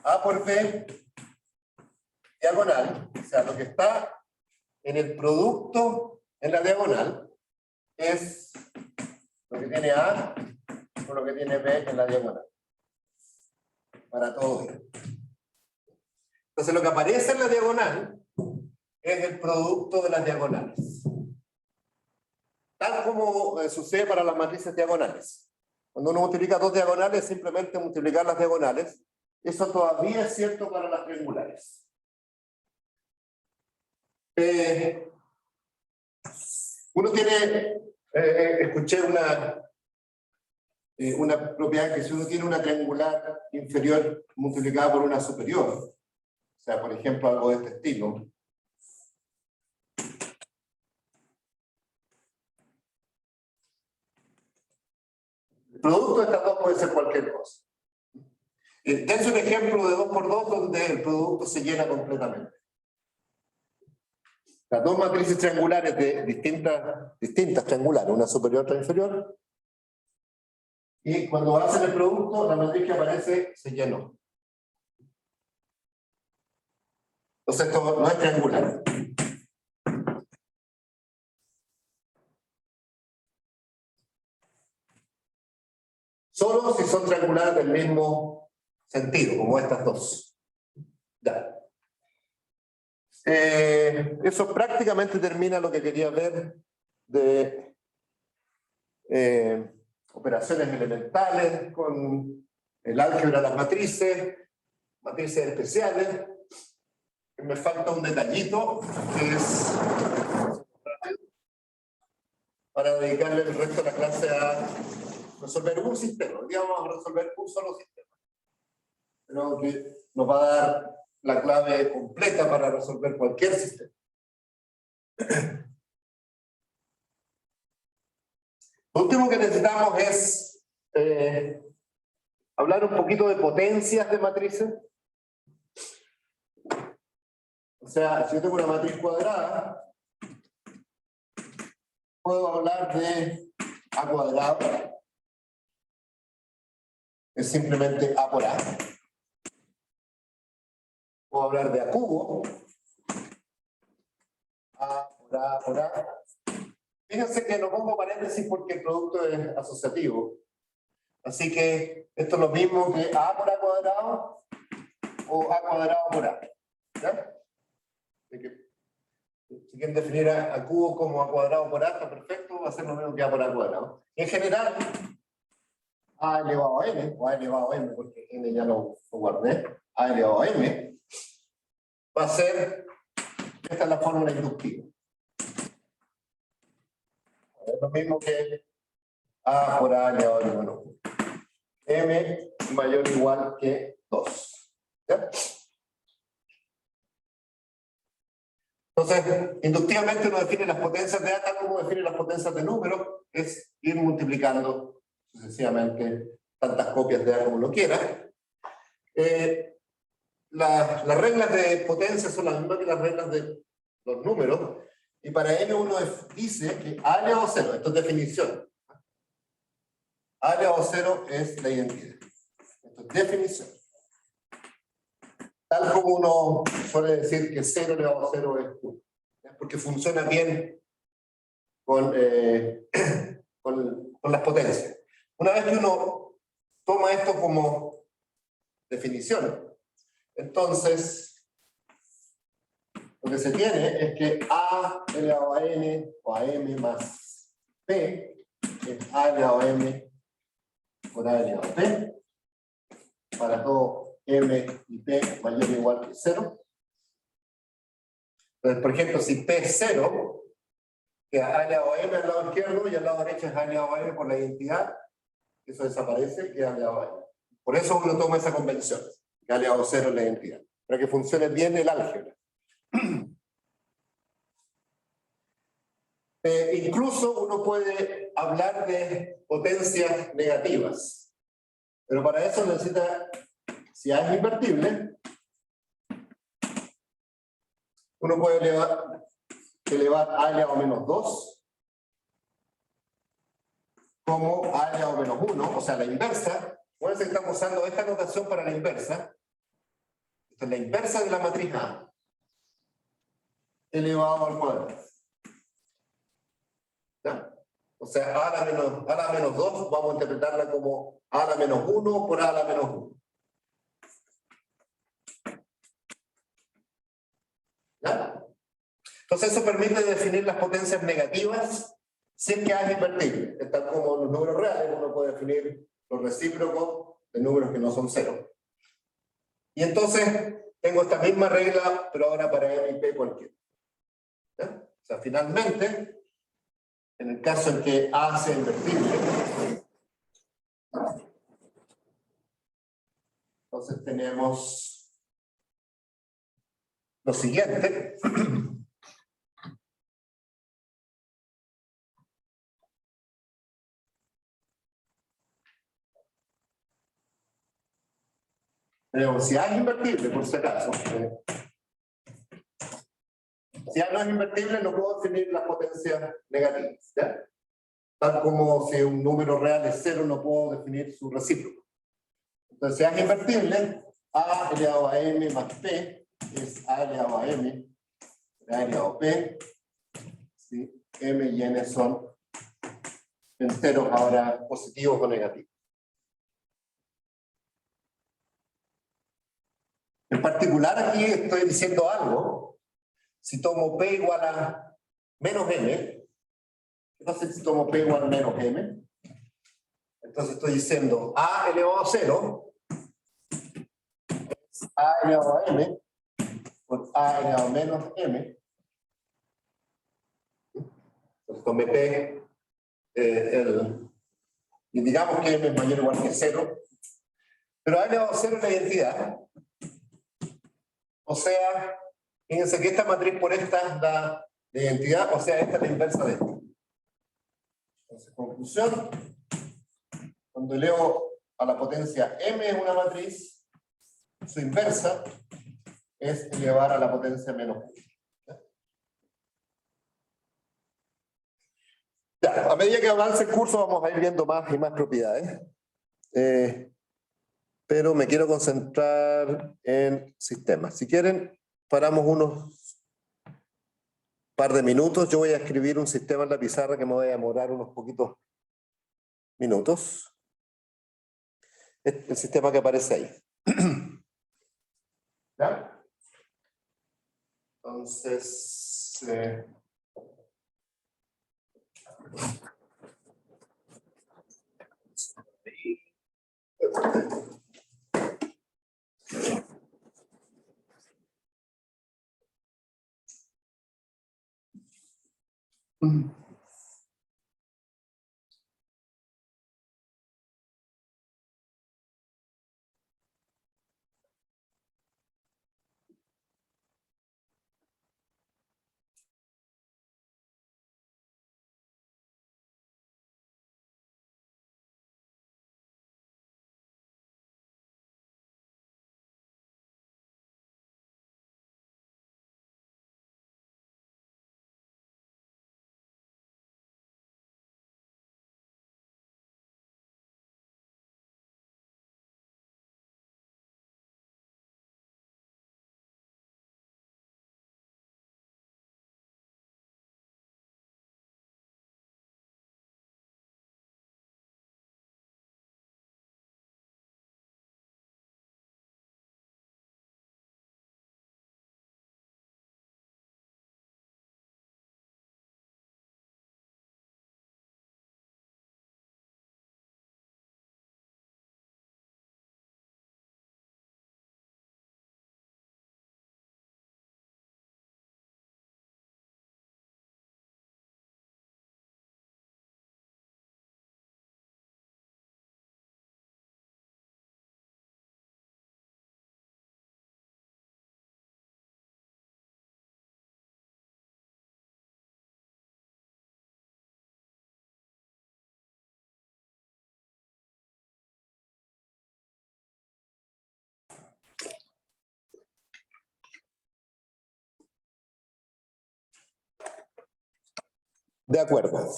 Speaker 1: A por B, diagonal, o sea, lo que está en el producto en la diagonal es lo que tiene A con lo que tiene B en la diagonal. Para todo. Entonces, lo que aparece en la diagonal es el producto de las diagonales. Tal como sucede para las matrices diagonales. Cuando uno multiplica dos diagonales, simplemente multiplicar las diagonales. Eso todavía es cierto para las triangulares. Uno tiene, escuché una propiedad que si uno tiene una triangular inferior multiplicada por una superior, o sea, por ejemplo, algo de este estilo, el producto de estas dos puede ser cualquier cosa. Dense un ejemplo de 2 por 2 donde el producto se llena completamente. Las dos matrices triangulares de distintas triangulares, una superior, otra inferior. Y cuando hacen el producto, la matriz que aparece se llenó. Entonces esto no es triangular. Solo si son triangulares del mismo sentido, como estas dos. Ya. Eso prácticamente termina lo que quería ver de operaciones elementales con el álgebra de las matrices especiales. Me falta un detallito que es para dedicarle el resto de la clase a resolver un sistema. Hoy día vamos a resolver un solo sistema, pero que nos va a dar la clave completa para resolver cualquier sistema. Lo último que necesitamos es hablar un poquito de potencias de matrices. O sea, si yo tengo una matriz cuadrada, puedo hablar de A cuadrado. Es simplemente A por A. Puedo hablar de A cubo. A por A por A. Fíjense que no pongo paréntesis porque el producto es asociativo. Así que esto es lo mismo que A por A cuadrado o A cuadrado por A. ¿Ya? Si quieren definir a cubo como A cuadrado por A, está perfecto, va a ser lo mismo que A por A cuadrado. En general, A elevado a n, o A elevado a m, porque n ya lo guardé, A elevado a m, va a ser, esta es la fórmula inductiva. Es lo mismo que A por A elevado a menos 1. M mayor o igual que 2. ¿Ya? Entonces, inductivamente uno define las potencias de A tal como define las potencias de números, es ir multiplicando sucesivamente tantas copias de A como uno quiera. Las reglas de potencia son las mismas que las reglas de los números, y para n uno dice que A elevado a 0, esto es definición. A elevado a 0 es la identidad. Esto es definición. Tal como uno suele decir que 0 elevado a 0 es 1. Porque funciona bien con las potencias. Una vez que uno toma esto como definición, entonces lo que se tiene es que A elevado a n o a m más p es A elevado a m por A elevado a p para todo m y p mayor o igual que 0. Entonces, por ejemplo, si p es 0, que A elevado a m al lado izquierdo y al lado derecho es A elevado a m por la identidad, eso desaparece y A elevado a m. Por eso uno toma esa convención, que A elevado a 0 es la identidad, para que funcione bien el álgebra. Incluso uno puede hablar de potencias negativas, pero para eso necesita, si A es invertible, uno puede elevar A elevado a menos 2 como A elevado a menos 1, o sea, la inversa. Acuérdense que estamos usando esta notación para la inversa. Esta es la inversa de la matriz A elevado al cuadrado. ¿Ya? O sea, A a la menos 2 vamos a interpretarla como A a la menos 1 por A a la menos 1. ¿Ya? Entonces eso permite definir las potencias negativas si es que A es invertible. Tal como en los números reales uno puede definir los recíprocos de números que no son 0. Y entonces tengo esta misma regla, pero ahora para M y P cualquiera. ¿Ya? O sea, finalmente, en el caso en que A sea invertible, entonces tenemos lo siguiente. Tenemos, si A es invertible, por si acaso. Si A no es invertible, no puedo definir las potencias negativas. ¿Ya? Tal como si un número real es 0, no puedo definir su recíproco. Entonces, si A es invertible, A elevado a M más P es A elevado a M, A elevado a P. ¿Sí? M y N son enteros ahora positivos o negativos. En particular, aquí estoy diciendo algo. Si tomo P igual a menos M, entonces si tomo P igual a menos M, entonces estoy diciendo A elevado a 0 es A elevado a M por A elevado a menos M. Entonces tomé P, y digamos que M es mayor o igual que 0, pero A elevado a 0 es la identidad. O sea, fíjense que esta matriz por esta da la identidad, o sea, esta es la inversa de esta. Entonces, conclusión, cuando elevo a la potencia m es una matriz, su inversa es elevar a la potencia menos m. Ya, a medida que avance el curso vamos a ir viendo más y más propiedades. Pero me quiero concentrar en sistemas. Si quieren, paramos unos par de minutos. Yo voy a escribir un sistema en la pizarra que me voy a demorar unos poquitos minutos. Es el sistema que aparece ahí. ¿Ya? Entonces... De acuerdo.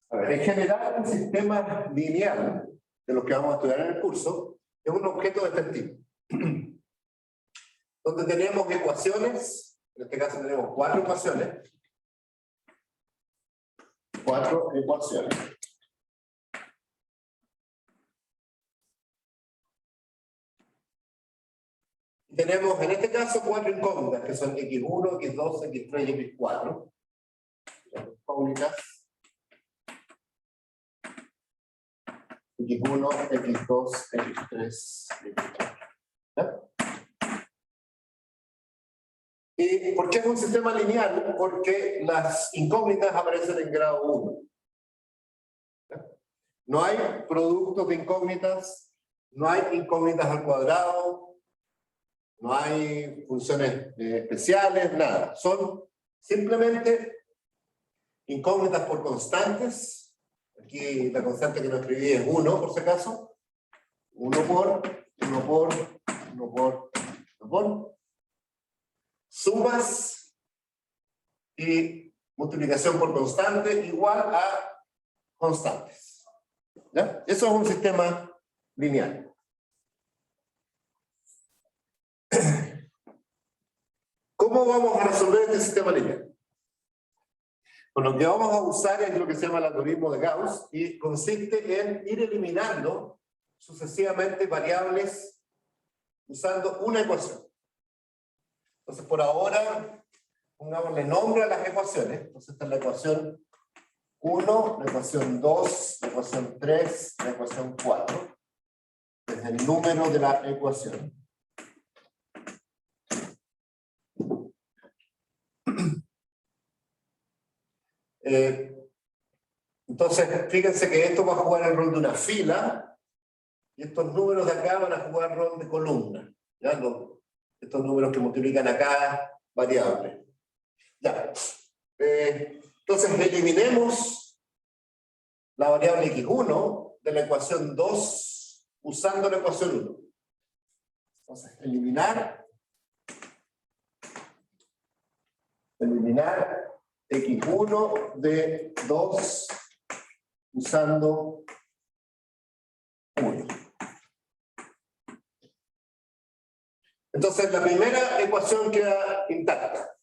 Speaker 1: A ver, en general, un sistema lineal de lo que vamos a estudiar en el curso es un objeto de este tipo. Donde tenemos ecuaciones, en este caso tenemos 4 ecuaciones. 4 ecuaciones. Y tenemos en este caso 4 incógnitas, que son x1, x2, x3 y x4. Incógnitas. X1, x2, x3, x4. ¿Ya? ¿Y por qué es un sistema lineal? Porque las incógnitas aparecen en grado 1. ¿Ya? No hay productos de incógnitas, no hay incógnitas al cuadrado, no hay funciones especiales, nada. Son simplemente incógnitas por constantes. Aquí la constante que no escribí es 1, por si acaso. 1 por, 1 por, 1 por, 1 por. Sumas y multiplicación por constante igual a constantes. ¿Ya? Eso es un sistema lineal. ¿Cómo vamos a resolver este sistema lineal? Pues lo que vamos a usar es lo que se llama el algoritmo de Gauss y consiste en ir eliminando sucesivamente variables usando una ecuación. Entonces, por ahora, pongámosle nombre a las ecuaciones. Entonces, esta es la ecuación 1, la ecuación 2, la ecuación 3, la ecuación 4. Es el número de la ecuación. Entonces, fíjense que esto va a jugar el rol de una fila y estos números de acá van a jugar el rol de columna. ¿Ya? Estos números que multiplican a cada variable. Ya. Entonces, eliminemos la variable x1 de la ecuación 2 usando la ecuación 1. Entonces, eliminar x1 de 2 usando 1. Entonces, la primera ecuación queda intacta.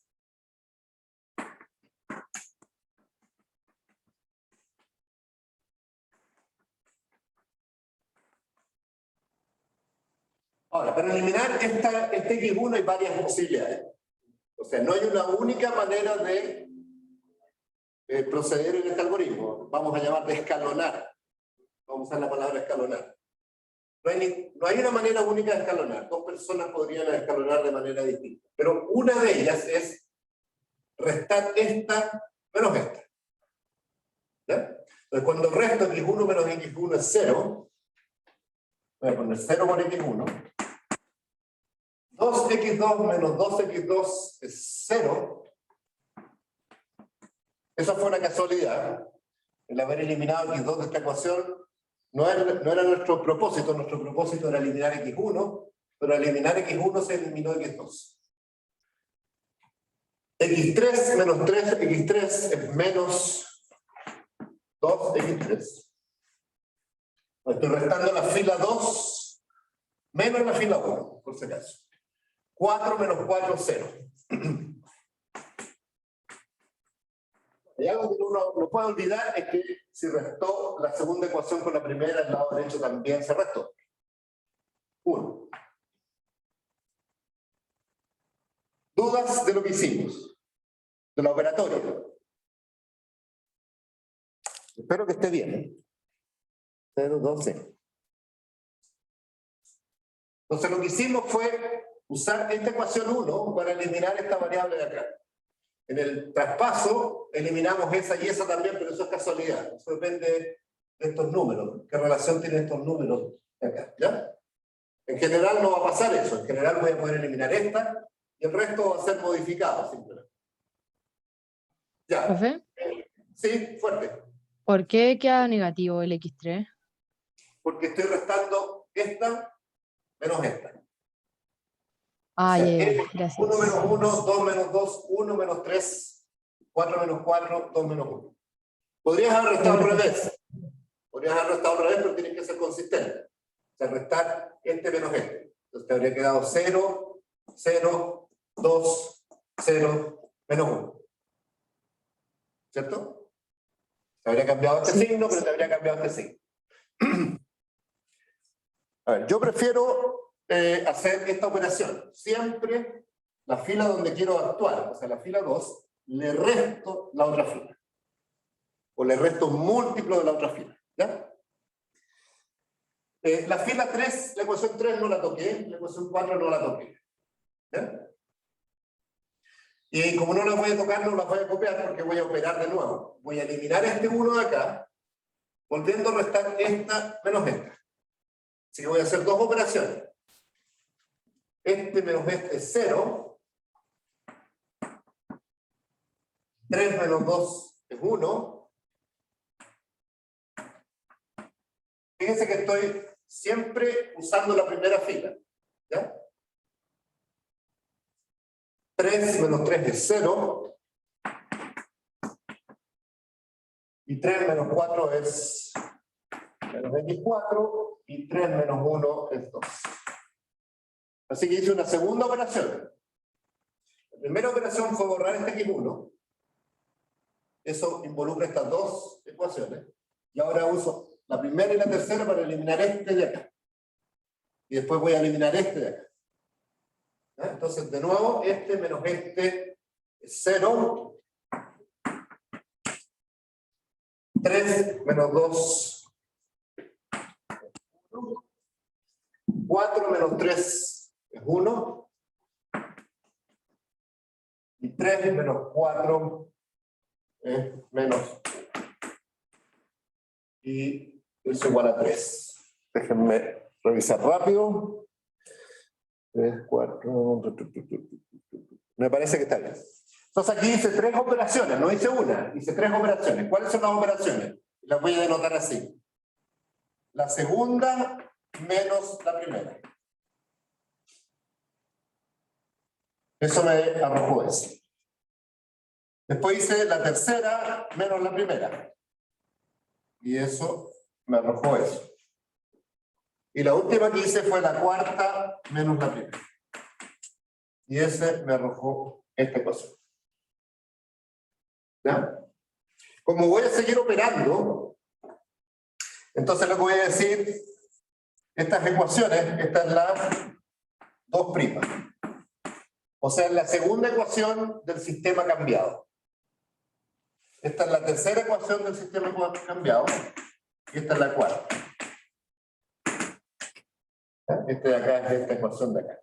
Speaker 1: Ahora, para eliminar este x1 hay varias posibilidades. O sea, no hay una única manera de proceder en este algoritmo. Vamos a llamar de escalonar. Vamos a usar la palabra escalonar. No hay una manera única de escalonar. Dos personas podrían escalonar de manera distinta. Pero una de ellas es restar esta menos esta. ¿Ya? Entonces, cuando resto x1 menos x1 es 0, voy a poner 0 por x1. 2x2 menos 2x2 es 0. Eso fue una casualidad. El haber eliminado x2 de esta ecuación no era nuestro propósito. Nuestro propósito era eliminar x1, pero al eliminar x1 se eliminó x2. x3 menos 3x3 es menos 2x3. Estoy restando la fila 2 menos la fila 1, por si acaso. 4 menos 4, 0. Y algo que uno no puede olvidar es que si restó la segunda ecuación con la primera, el lado derecho también se restó. 1. ¿Dudas de lo que hicimos? De la operatoria. Espero que esté bien. 0, 2, 0. Entonces lo que hicimos fue usar esta ecuación 1 para eliminar esta variable de acá. En el traspaso eliminamos esa y esa también, pero eso es casualidad. Eso depende de estos números. ¿Qué relación tienen estos números de acá? ¿Ya? En general no va a pasar eso. En general voy a poder eliminar esta y el resto va a ser modificado simplemente. ¿Ya?
Speaker 4: ¿Profe?
Speaker 1: Sí, fuerte.
Speaker 4: ¿Por qué queda negativo el x3?
Speaker 1: Porque estoy restando esta menos esta.
Speaker 4: Ah,
Speaker 1: O sea,
Speaker 4: ya,
Speaker 1: es
Speaker 4: gracias.
Speaker 1: 1 menos 1, 2 menos 2, 1 menos 3, 4 menos 4, 2 menos 1. Podrías haber restado al revés. Podrías haber restado al revés, pero tienes que ser consistente. O sea, restar este menos este. Entonces te habría quedado 0, 0, 2, 0, menos 1. ¿Cierto? Te habría cambiado este signo, pero te habría cambiado este signo. A ver, yo prefiero hacer esta operación. Siempre la fila donde quiero actuar, o sea, la fila 2, le resto la otra fila. O le resto un múltiplo de la otra fila. ¿Ya? La fila 3, la ecuación 3 no la toqué, la ecuación 4 no la toqué. ¿Ya? Y como no las voy a tocar, no las voy a copiar porque voy a operar de nuevo. Voy a eliminar este 1 de acá, volviendo a restar esta menos esta. Así que voy a hacer dos operaciones. Este menos este es 0. 3 menos 2 es 1. Fíjense que estoy siempre usando la primera fila. ¿Ya? 3 menos 3 es 0. Y 3 menos 4 es menos 24. Y 3 menos 1 es 2. Así que hice una segunda operación. La primera operación fue borrar este x1. Eso involucra estas dos ecuaciones. Y ahora uso la primera y la tercera para eliminar este de acá. Y después voy a eliminar este de acá. ¿Ya? Entonces, de nuevo, este menos este es 0. 3 menos 2 4 menos 3 es 1. Y 3 menos 4 es menos. Y es igual a 3. Déjenme revisar rápido. 3, 4. Me parece que está bien. Entonces aquí hice 3 operaciones, no hice una, hice 3 operaciones. ¿Cuáles son las operaciones? Las voy a denotar así. La segunda menos la primera. Eso me arrojó eso. Después hice la tercera menos la primera. Y eso me arrojó eso. Y la última que hice fue la cuarta menos la primera. Y ese me arrojó esta ecuación. ¿Ya? Como voy a seguir operando, entonces lo que voy a decir, estas ecuaciones, esta es la 2'. O sea, es la segunda ecuación del sistema cambiado. Esta es la tercera ecuación del sistema cambiado. Y esta es la cuarta. ¿Ya? Este de acá es esta ecuación de acá.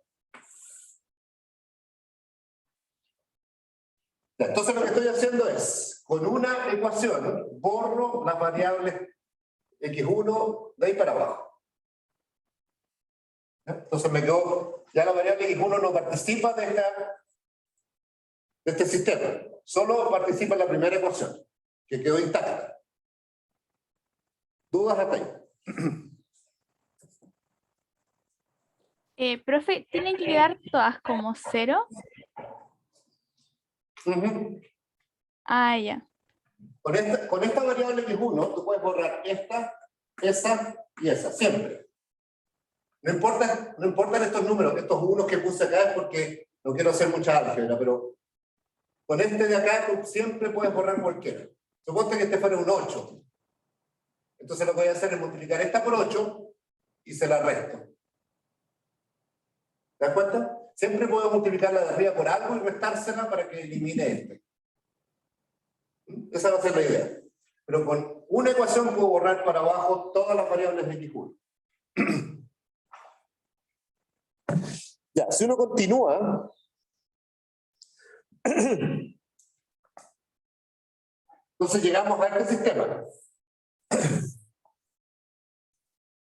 Speaker 1: Ya, entonces lo que estoy haciendo es, con una ecuación, borro las variables x1 de ahí para abajo. ¿Ya? Entonces me quedó, ya la variable x1 no participa de este sistema. Solo participa en la primera ecuación, que quedó intacta. ¿Dudas hasta ahí?
Speaker 10: Profe, ¿tienen que quedar todas como 0? Ah, ya.
Speaker 1: Con esta variable x1, tú puedes borrar esta, esa y esa, siempre. No importan estos números, estos unos que puse acá es porque no quiero hacer mucha álgebra, pero con este de acá tú siempre puedes borrar cualquiera. Suponte que este fuera un 8. Entonces lo que voy a hacer es multiplicar esta por 8 y se la resto. ¿Te das cuenta? Siempre puedo multiplicarla de arriba por algo y restársela para que elimine este. Esa va a ser la idea. Pero con una ecuación puedo borrar para abajo todas las variables de x1. Ya, si uno continúa, entonces llegamos a este sistema.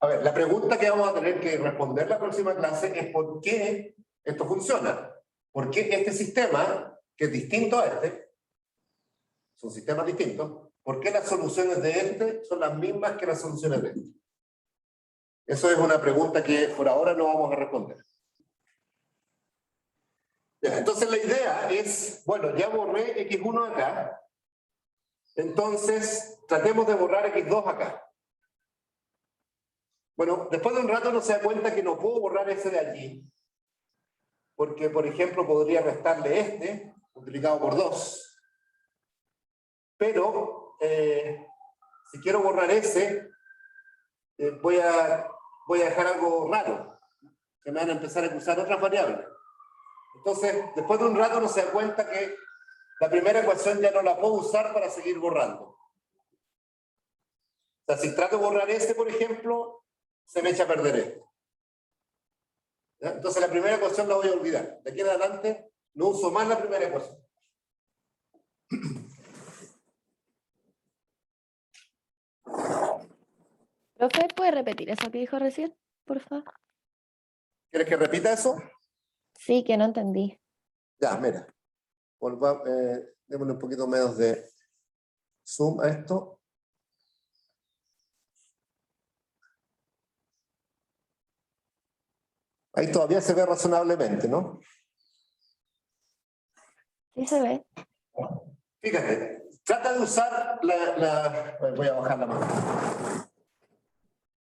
Speaker 1: A ver, la pregunta que vamos a tener que responder la próxima clase es ¿por qué esto funciona? ¿Por qué este sistema, que es distinto a este, son sistemas distintos, por qué las soluciones de este son las mismas que las soluciones de este? Eso es una pregunta que por ahora no vamos a responder. Ya, entonces la idea es, bueno, ya borré x1 acá, entonces tratemos de borrar x2 acá. Bueno, después de un rato uno se da cuenta que no puedo borrar ese de allí, porque, por ejemplo, podría restarle este, multiplicado por 2. Pero, si quiero borrar ese, voy a dejar algo raro, que me van a empezar a usar otras variables. Entonces, después de un rato uno se da cuenta que la primera ecuación ya no la puedo usar para seguir borrando. O sea, si trato de borrar este, por ejemplo, se me echa a perder esto. ¿Ya? Entonces la primera ecuación la voy a olvidar. De aquí en adelante no uso más la primera ecuación.
Speaker 5: Profe, ¿puede repetir eso que dijo recién, por favor?
Speaker 1: ¿Quieres que repita eso?
Speaker 5: Sí, que no entendí.
Speaker 1: Ya, mira. Démosle un poquito menos de zoom a esto. Ahí todavía se ve razonablemente, ¿no?
Speaker 5: Sí se ve.
Speaker 1: Fíjate, trata de usar voy a bajar la mano.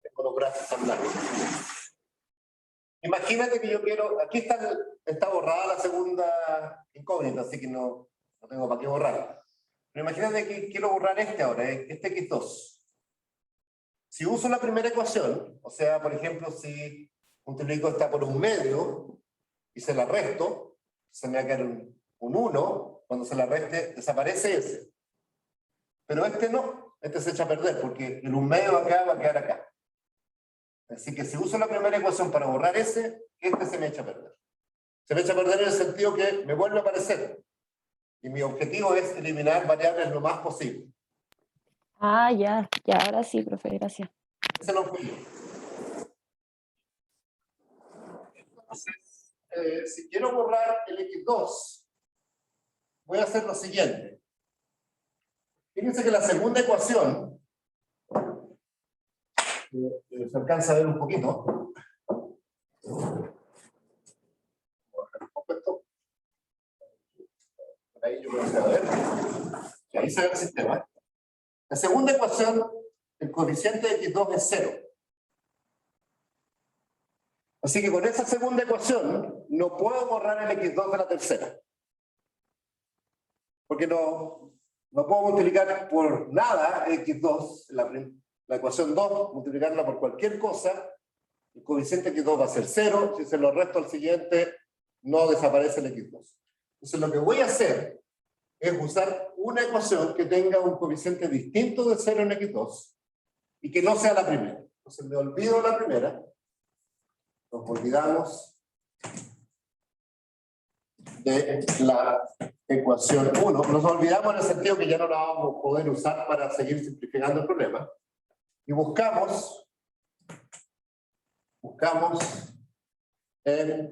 Speaker 1: Tengo los brazos tan largos. Imagínate que yo quiero, aquí está borrada la segunda incógnita, así que no tengo para qué borrar. Pero imagínate que quiero borrar este ahora, este X2. Si uso la primera ecuación, o sea, por ejemplo, si multiplico esta por un medio y se la resto, se me va a quedar un 1, cuando se la reste desaparece ese. Pero este no, este se echa a perder, porque el 1/2 acá va a quedar acá. Así que si uso la primera ecuación para borrar ese, este se me echa a perder. Se me echa a perder en el sentido que me vuelve a aparecer. Y mi objetivo es eliminar variables lo más posible.
Speaker 5: Ah, ya, ahora sí, profe, gracias.
Speaker 1: Ese es el objetivo. Entonces, si quiero borrar el X2, voy a hacer lo siguiente. Fíjense que la segunda ecuación, se alcanza a ver un poquito. Voy a bajar un poco esto. Por ahí yo creo que se va a ver. Y ahí se ve el sistema. La segunda ecuación, el coeficiente de X2 es 0. Así que con esa segunda ecuación no puedo borrar el X2 de la tercera. Porque no puedo multiplicar por nada el X2, la ecuación 2, multiplicarla por cualquier cosa, el coeficiente X2 va a ser 0, si se lo resto al siguiente, no desaparece el X2. Entonces lo que voy a hacer es usar una ecuación que tenga un coeficiente distinto de 0 en X2 y que no sea la primera. Entonces me olvido la primera, nos olvidamos de la ecuación 1. Nos olvidamos en el sentido que ya no la vamos a poder usar para seguir simplificando el problema. Y buscamos en 2', 3',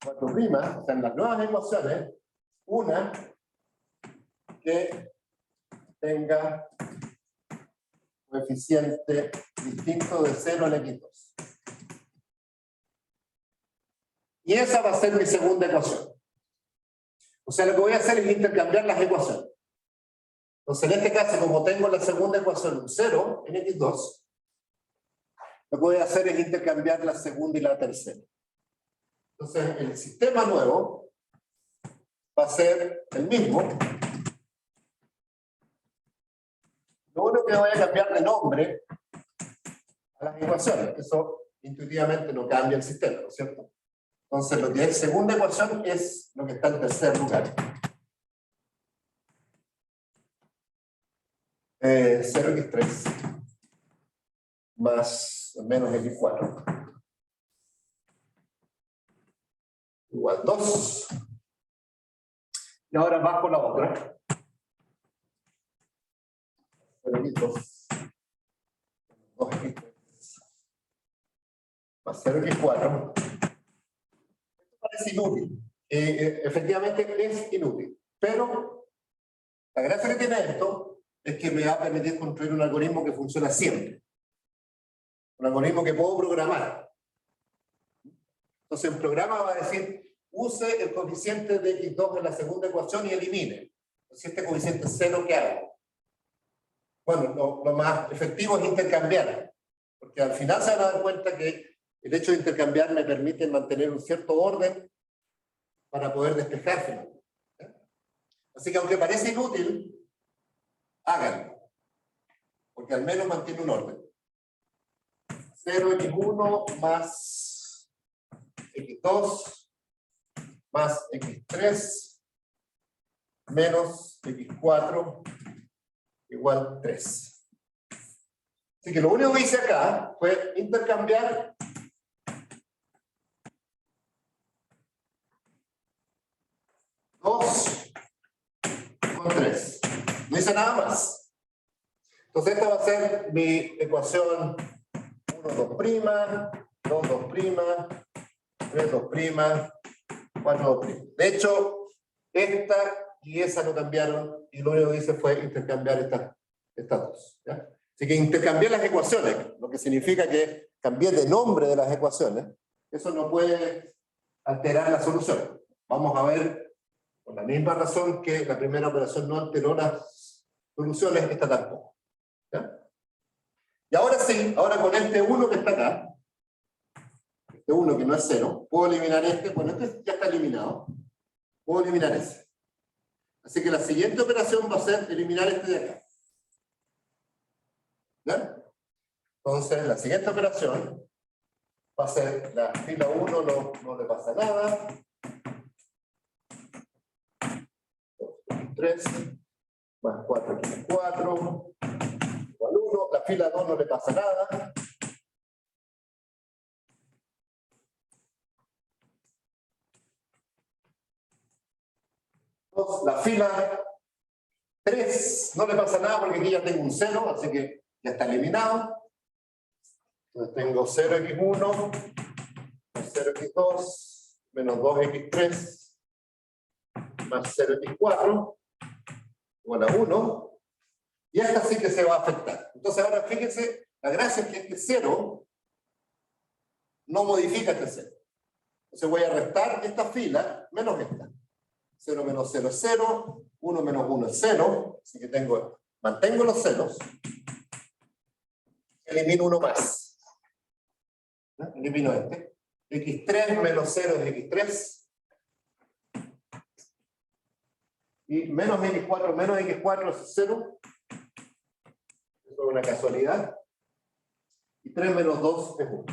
Speaker 1: 4', o sea, en las nuevas ecuaciones, una que tenga coeficiente distinto de 0 en X2. Y esa va a ser mi segunda ecuación. O sea, lo que voy a hacer es intercambiar las ecuaciones. Entonces, en este caso, como tengo la segunda ecuación un 0 en X2, lo que voy a hacer es intercambiar la segunda y la tercera. Entonces, el sistema nuevo va a ser el mismo. Lo único que voy a cambiar de nombre a las ecuaciones. Eso intuitivamente no cambia el sistema, ¿no es cierto? Entonces, lo que es segunda ecuación es lo que está en tercer lugar. 0x3 más menos x4 igual 2. Y ahora bajo la otra. 0x2 2x3 más 0x4. Esto parece inútil. Efectivamente es inútil. Pero la gracia que tiene esto es que me va a permitir construir un algoritmo que funciona siempre. Un algoritmo que puedo programar. Entonces el programa va a decir, use el coeficiente de X2 en la segunda ecuación y elimine. Si este coeficiente es 0, ¿qué hago? Bueno, lo más efectivo es intercambiar. Porque al final se van a dar cuenta que el hecho de intercambiar me permite mantener un cierto orden para poder despejarse. Así que aunque parece inútil, háganlo. Porque al menos mantiene un orden. 0x1 más x2 más x3 menos x4 igual 3. Así que lo único que hice acá fue intercambiar Entonces esta va a ser mi ecuación 1, 2', 2, 2', 3, 2', 4, 2'. De hecho, esta y esa no cambiaron y lo único que hice fue intercambiar estas dos. ¿Ya? Así que intercambié las ecuaciones, lo que significa que cambié de nombre de las ecuaciones. Eso no puede alterar la solución. Vamos a ver, por la misma razón que la primera operación no alteró las soluciones, esta tampoco. ¿Ya? Y ahora sí, ahora con este 1 que está acá, este 1 que no es 0, puedo eliminar este, bueno, este ya está eliminado, puedo eliminar ese. Así que la siguiente operación va a ser eliminar este de acá. ¿Ya? Entonces, la siguiente operación va a ser la fila 1, no le pasa nada. 3, más 4, 4, igual 1. La fila 2 no le pasa nada. La fila 3 no le pasa nada porque aquí ya tengo un 0, así que ya está eliminado. Entonces tengo 0x1, 0x2, menos 2x3, más 0x4, igual a 1. Y esta sí que se va a afectar. Entonces ahora fíjense, la gracia es que este 0 no modifica este 0. Entonces voy a restar esta fila menos esta. 0 menos 0 es 0, 1 menos 1 es 0, así que mantengo los ceros, elimino uno más. ¿No? Elimino este. x3 menos 0 es x3. Y menos x4 menos x4 es 0. Eso es una casualidad. Y 3 menos 2 es 1.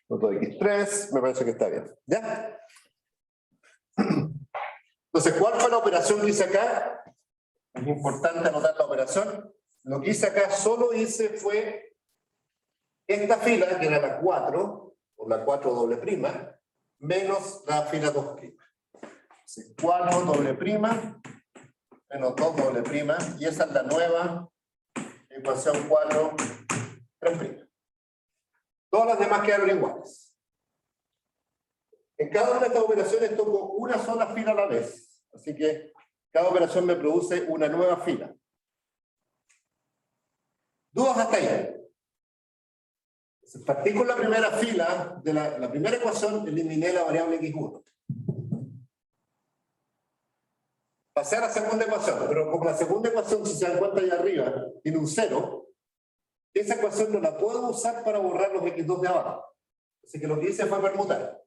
Speaker 1: Noto x3, me parece que está bien. ¿Ya? Entonces, ¿cuál fue la operación que hice acá? Es importante anotar la operación. Lo que hice acá solo fue esta fila, que era la 4, o la 4 doble prima, menos la fila 2 prima. 4 doble prima, menos 2 doble prima, y esa es la nueva ecuación 4, 3 prima. Todas las demás quedaron iguales. En cada una de estas operaciones toco una sola fila a la vez. Así que cada operación me produce una nueva fila. ¿Dudas hasta ahí? Partí con la primera fila, de la primera ecuación, eliminé la variable x1. Pasé a la segunda ecuación, pero como la segunda ecuación, si se dan cuenta ahí arriba, tiene un 0, esa ecuación no la puedo usar para borrar los x2 de abajo. Así que lo que hice fue permutar.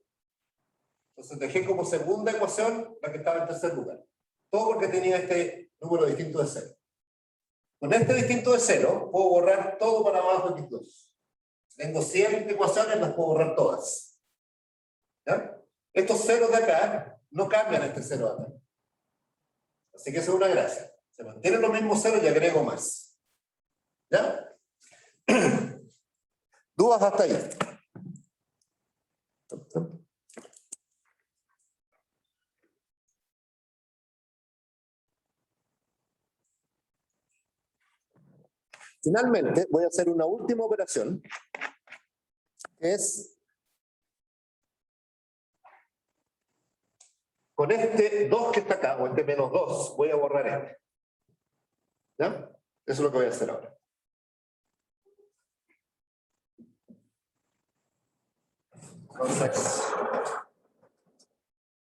Speaker 1: Entonces dejé como segunda ecuación la que estaba en tercer lugar. Todo porque tenía este número distinto de 0. Con este distinto de 0, puedo borrar todo para abajo x2. Si tengo 100 ecuaciones, las puedo borrar todas. ¿Ya? Estos ceros de acá no cambian este 0 de acá. Así que eso es una gracia. Se mantienen los mismos ceros y agrego más. ¿Ya? ¿Dudas hasta ahí? Finalmente, voy a hacer una última operación, que es con este 2 que está acá, o este menos 2, voy a borrar este. ¿Ya? Eso es lo que voy a hacer ahora. Entonces,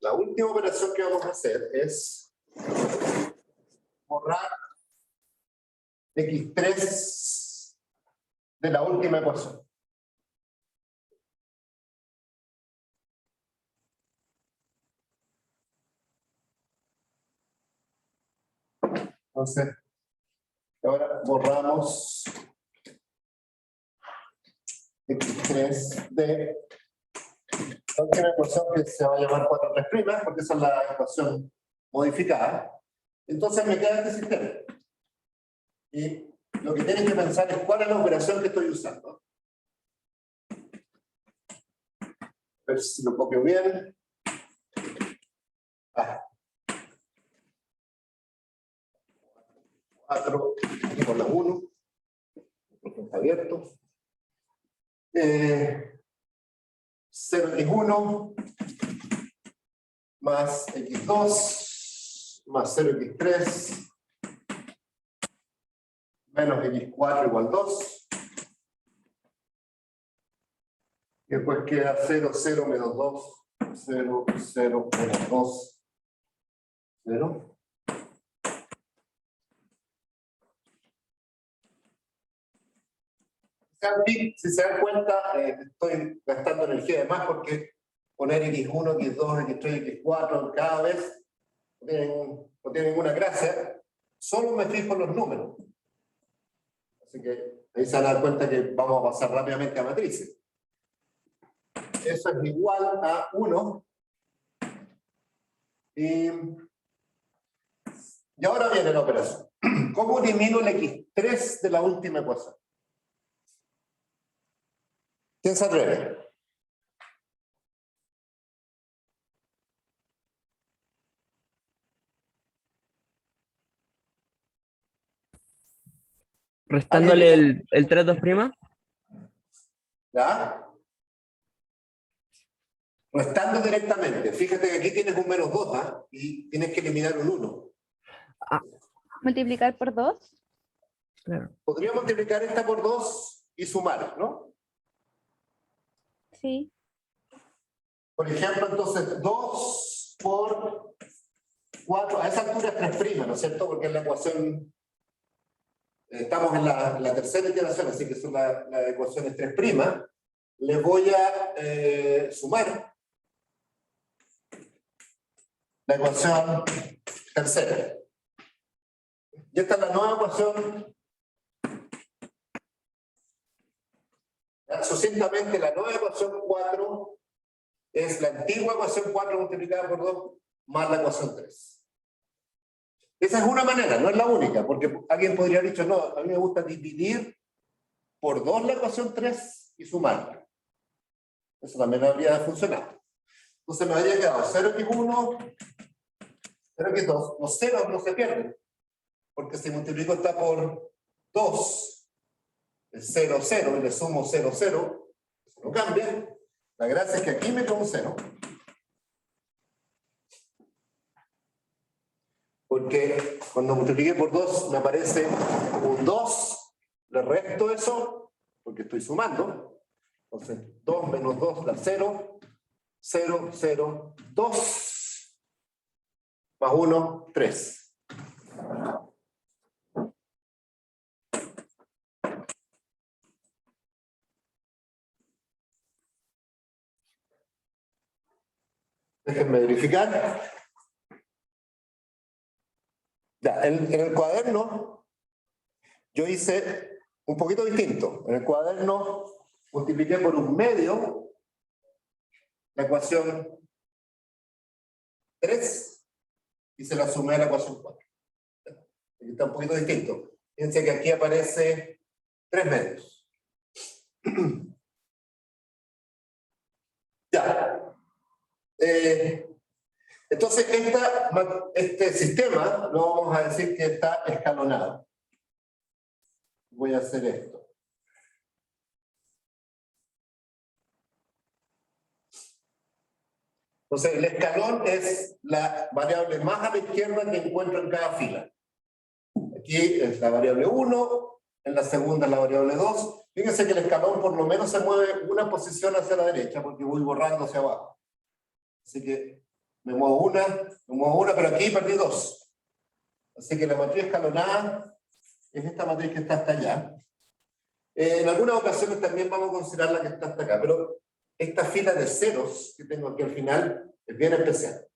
Speaker 1: la última operación que vamos a hacer es borrar x3 de la última ecuación. Entonces, ahora borramos x3 de la última ecuación que se va a llamar 4,3', porque esa es la ecuación modificada. Entonces me queda este sistema. Y lo que tienen que pensar es cuál es la operación que estoy usando. A ver si lo copio bien. 4 aquí con la 1. Está abierto. 0x1 más x2 más 0x3 menos x4 igual 2. Y después queda 0, 0 menos 2, 0, 0 menos 2, 0. Si se dan cuenta, estoy gastando energía de más porque poner x1, x2, x3, x4 cada vez no tiene ninguna gracia. Solo me fijo en los números. Así que ahí se van a dar cuenta que vamos a pasar rápidamente a matrices. Eso es igual a 1. Y ahora viene la operación. ¿Cómo elimino el x3 de la última ecuación? ¿Quién se atreve?
Speaker 11: Restándole el 3, 2 prima.
Speaker 1: ¿Ya? Restando directamente. Fíjate que aquí tienes un menos 2, ¿ah? Y tienes que eliminar un 1.
Speaker 10: Multiplicar por 2.
Speaker 11: Claro.
Speaker 1: Podría multiplicar esta por 2 y sumar, ¿no?
Speaker 10: Sí.
Speaker 1: Por ejemplo, entonces 2 por 4, a esa altura es 3', ¿no es cierto? Porque en la ecuación, estamos en la tercera iteración, así que la ecuación es 3'. Le voy a sumar la ecuación tercera. Y esta es la nueva ecuación. Sucintamente, la nueva ecuación 4 es la antigua ecuación 4 multiplicada por 2 más la ecuación 3. Esa es una manera, no es la única, porque alguien podría haber dicho, no, a mí me gusta dividir por 2 la ecuación 3 y sumarla. Eso también habría funcionado. Entonces me habría quedado 0x1, 0x2. Los ceros no se pierden, porque si multiplico esta por 2, es 0, 0, y le sumo 0, 0, eso no cambia. La gracia es que aquí meto un 0. Porque cuando multipliqué por 2 me aparece un 2, le resto eso, porque estoy sumando. Entonces, 2 menos 2 da 0, 0, 0, 2, más 1, 3. Déjenme verificar. Ya, en el cuaderno yo hice un poquito distinto. En el cuaderno multipliqué por un medio la ecuación 3 y se la sumé a la ecuación 4. Aquí está un poquito distinto. Fíjense que aquí aparece 3 medios. Ya. Entonces, este sistema lo vamos a decir que está escalonado. Voy a hacer esto. Entonces, el escalón es la variable más a la izquierda que encuentro en cada fila. Aquí es la variable 1, en la segunda es la variable 2. Fíjense que el escalón por lo menos se mueve una posición hacia la derecha porque voy borrando hacia abajo. Así que me muevo una, pero aquí perdí 2. Así que la matriz escalonada es esta matriz que está hasta allá. En algunas ocasiones también vamos a considerar la que está hasta acá, pero esta fila de ceros que tengo aquí al final es bien especial.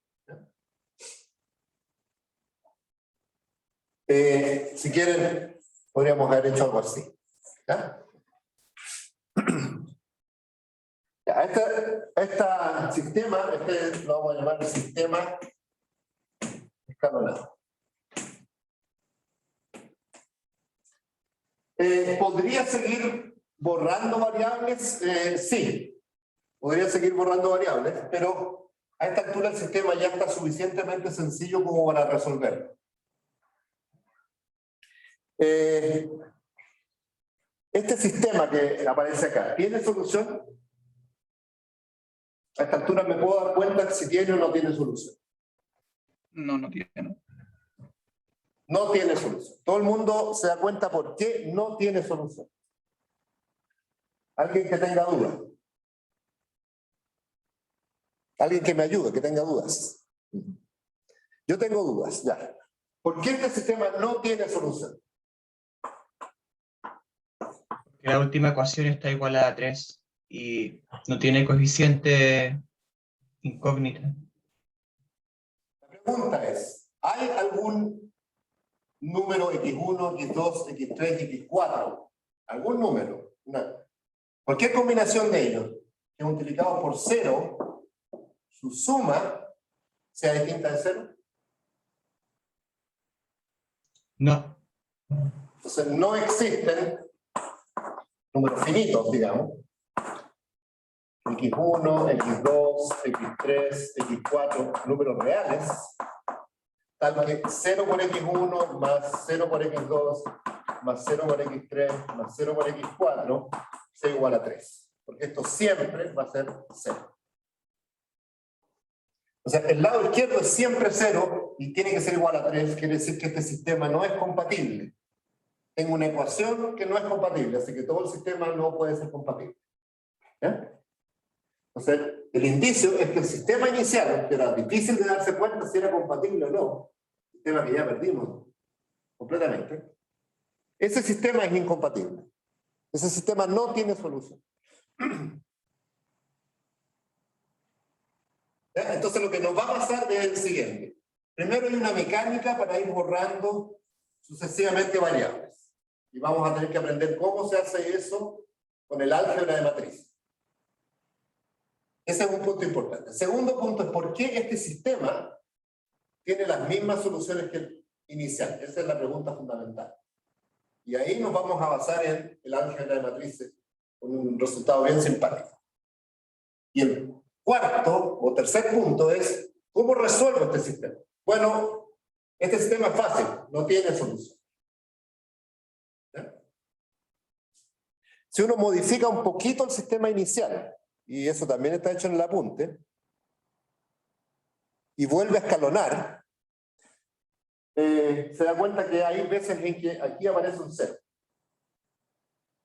Speaker 1: Si quieren, podríamos haber hecho algo así. ¿Ya? Este sistema, lo vamos a llamar el sistema escalonado. ¿Podría seguir borrando variables? Sí, podría seguir borrando variables, pero a esta altura el sistema ya está suficientemente sencillo como para resolverlo. Este sistema que aparece acá, ¿tiene solución? A esta altura me puedo dar cuenta si tiene o no tiene solución.
Speaker 8: No, no tiene.
Speaker 1: No tiene solución. Todo el mundo se da cuenta por qué no tiene solución. ¿Alguien que tenga dudas? ¿Alguien que me ayude, que tenga dudas? Yo tengo dudas, ya. ¿Por qué este sistema no tiene solución?
Speaker 12: La última ecuación está igual a 3 y no tiene coeficiente incógnita.
Speaker 1: La pregunta es, ¿hay algún número x1, x2, x3, x4? ¿Algún número? Cualquier combinación de ellos que multiplicado por 0, su suma sea distinta de 0?
Speaker 12: No.
Speaker 1: Entonces no existen números finitos, digamos. x1, x2, x3, x4, números reales, tal que 0 por x1 más 0 por x2 más 0 por x3 más 0 por x4 sea igual a 3. Porque esto siempre va a ser 0. O sea, el lado izquierdo es siempre 0 y tiene que ser igual a 3. Quiere decir que este sistema no es compatible. Tengo una ecuación que no es compatible, así que todo el sistema no puede ser compatible. ¿Ya? Entonces, el indicio es que el sistema inicial, que era difícil de darse cuenta si era compatible o no, sistema que ya perdimos completamente, ese sistema es incompatible. Ese sistema no tiene solución. ¿Ya? Entonces, lo que nos va a pasar es el siguiente. Primero hay una mecánica para ir borrando sucesivamente variables. Y vamos a tener que aprender cómo se hace eso con el álgebra de matriz. Ese es un punto importante. El segundo punto es por qué este sistema tiene las mismas soluciones que el inicial. Esa es la pregunta fundamental. Y ahí nos vamos a basar en el álgebra de matrices con un resultado bien simpático. Y el cuarto o tercer punto es ¿cómo resuelvo este sistema? Bueno, este sistema es fácil, no tiene solución. ¿Ya? Si uno modifica un poquito el sistema inicial, y eso también está hecho en el apunte, y vuelve a escalonar, se da cuenta que hay veces en que aquí aparece un 0.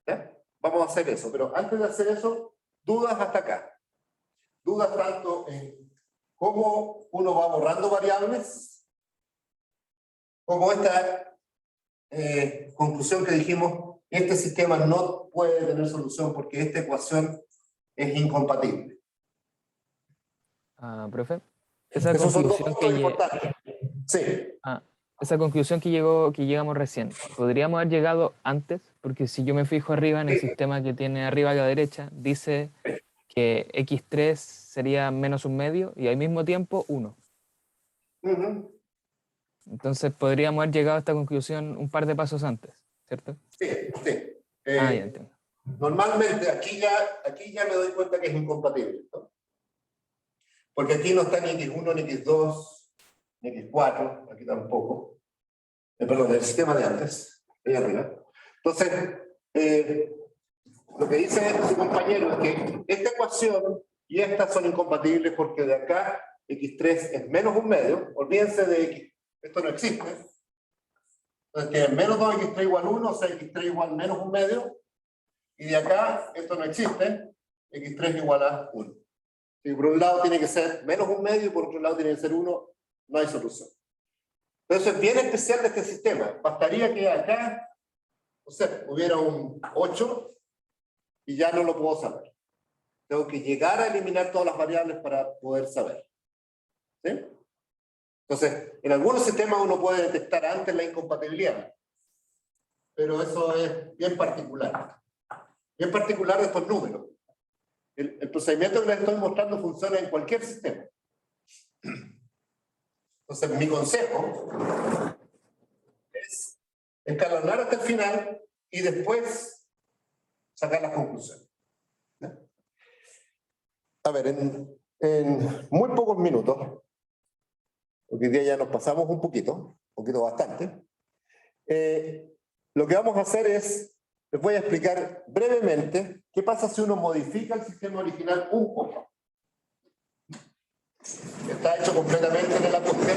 Speaker 1: ¿Ya? Vamos a hacer eso, pero antes de hacer eso, dudas hasta acá. Dudas tanto en cómo uno va borrando variables, como esta conclusión que dijimos, este sistema no puede tener solución porque esta ecuación es incompatible.
Speaker 11: Profe, esa
Speaker 1: Esos son dos
Speaker 11: conclusión
Speaker 1: puntos
Speaker 11: que
Speaker 1: importantes. Sí.
Speaker 11: esa conclusión que llegamos recién, ¿podríamos haber llegado antes? Porque si yo me fijo arriba en el sistema que tiene arriba a la derecha, dice que x3 sería menos un medio y al mismo tiempo 1. Entonces podríamos haber llegado a esta conclusión un par de pasos antes, ¿cierto?
Speaker 1: Sí, sí.
Speaker 11: Ya entiendo.
Speaker 1: Normalmente aquí ya me doy cuenta que es incompatible, ¿no? Porque aquí no está ni x1, ni x2, ni x4, aquí tampoco. Perdón, el sistema de antes, ahí arriba. Entonces, lo que dice su compañero es que esta ecuación y esta son incompatibles porque de acá x3 es menos un medio. Olvídense de x, esto no existe. Entonces tienen menos 2x3 igual 1, o sea, x3 igual menos un medio. Y de acá, esto no existe, x3 igual a 1. Si por un lado tiene que ser menos un medio y por otro lado tiene que ser 1, no hay solución. Entonces es bien especial de este sistema. Bastaría que acá, o sea, hubiera un 8 y ya no lo puedo saber. Tengo que llegar a eliminar todas las variables para poder saber. ¿Sí? Entonces, en algunos sistemas uno puede detectar antes la incompatibilidad. Pero eso es bien particular. Bien particular de estos números. El procedimiento que les estoy mostrando funciona en cualquier sistema. Entonces, mi consejo es escalonar hasta el final y después sacar las conclusiones. ¿Ya? A ver, en muy pocos minutos, porque hoy día ya nos pasamos un poquito bastante, Lo que vamos a hacer es, les voy a explicar brevemente qué pasa si uno modifica el sistema original un poco. Está hecho completamente en el ajuste.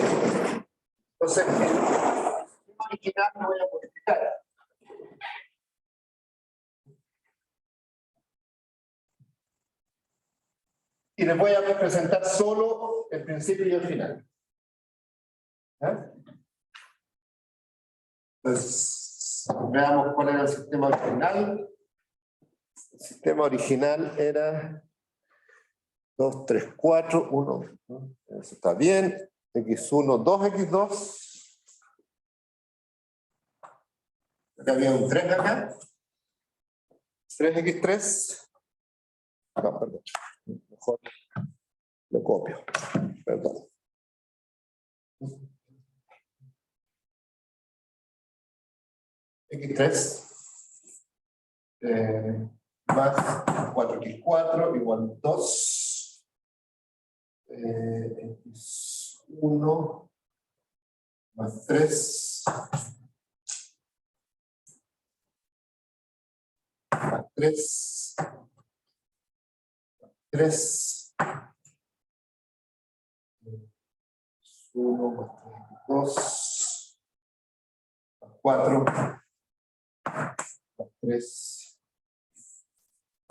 Speaker 1: Entonces, el sistema original lo voy a modificar. Y les voy a presentar solo el principio y el final. ¿Ya? Entonces, veamos cuál era el sistema original. El sistema original era 2, 3, 4, 1. Eso está bien. X1, 2X2. Acá había un 3 acá. 3X3. No, perdón. Mejor lo copio. Perdón. X3 más 4X4 igual 2. X1 más 3 más 3 3 1 más 2 más 4 más 3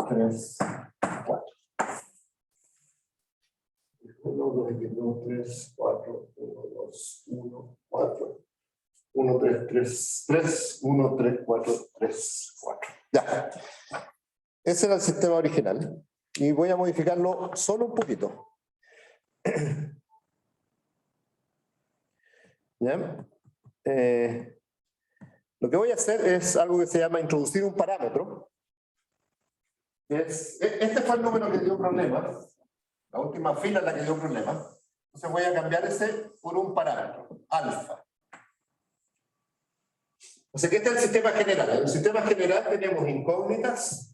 Speaker 1: 3 4 1 2 2 3 4 1 2 1 4 1 3 3 3 1 3 4 3 4. Ya. Ese era el sistema original. Y voy a modificarlo solo un poquito. ¿Ya? Lo que voy a hacer es algo que se llama introducir un parámetro. Este fue el número que dio problemas. La última fila es la que dio problemas. Entonces voy a cambiar ese por un parámetro, alfa. O sea que este es el sistema general. En el sistema general tenemos incógnitas.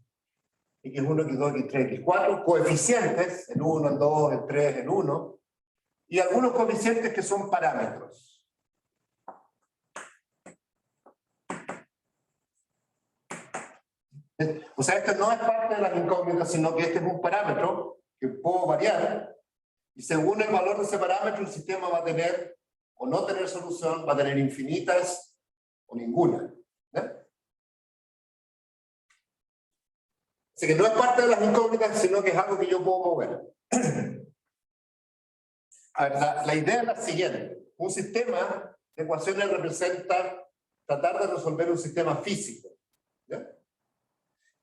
Speaker 1: X1, X2, X3, X4, coeficientes, el 1, el 2, el 3, el 1, y algunos coeficientes que son parámetros. O sea, esto no es parte de las incógnitas, sino que este es un parámetro que puedo variar, y según el valor de ese parámetro, el sistema va a tener o no tener solución, va a tener infinitas o ninguna. ¿Ya? Así que no es parte de las incógnitas, sino que es algo que yo puedo mover. A ver, la idea es la siguiente. Un sistema de ecuaciones representa tratar de resolver un sistema físico. ¿Ya?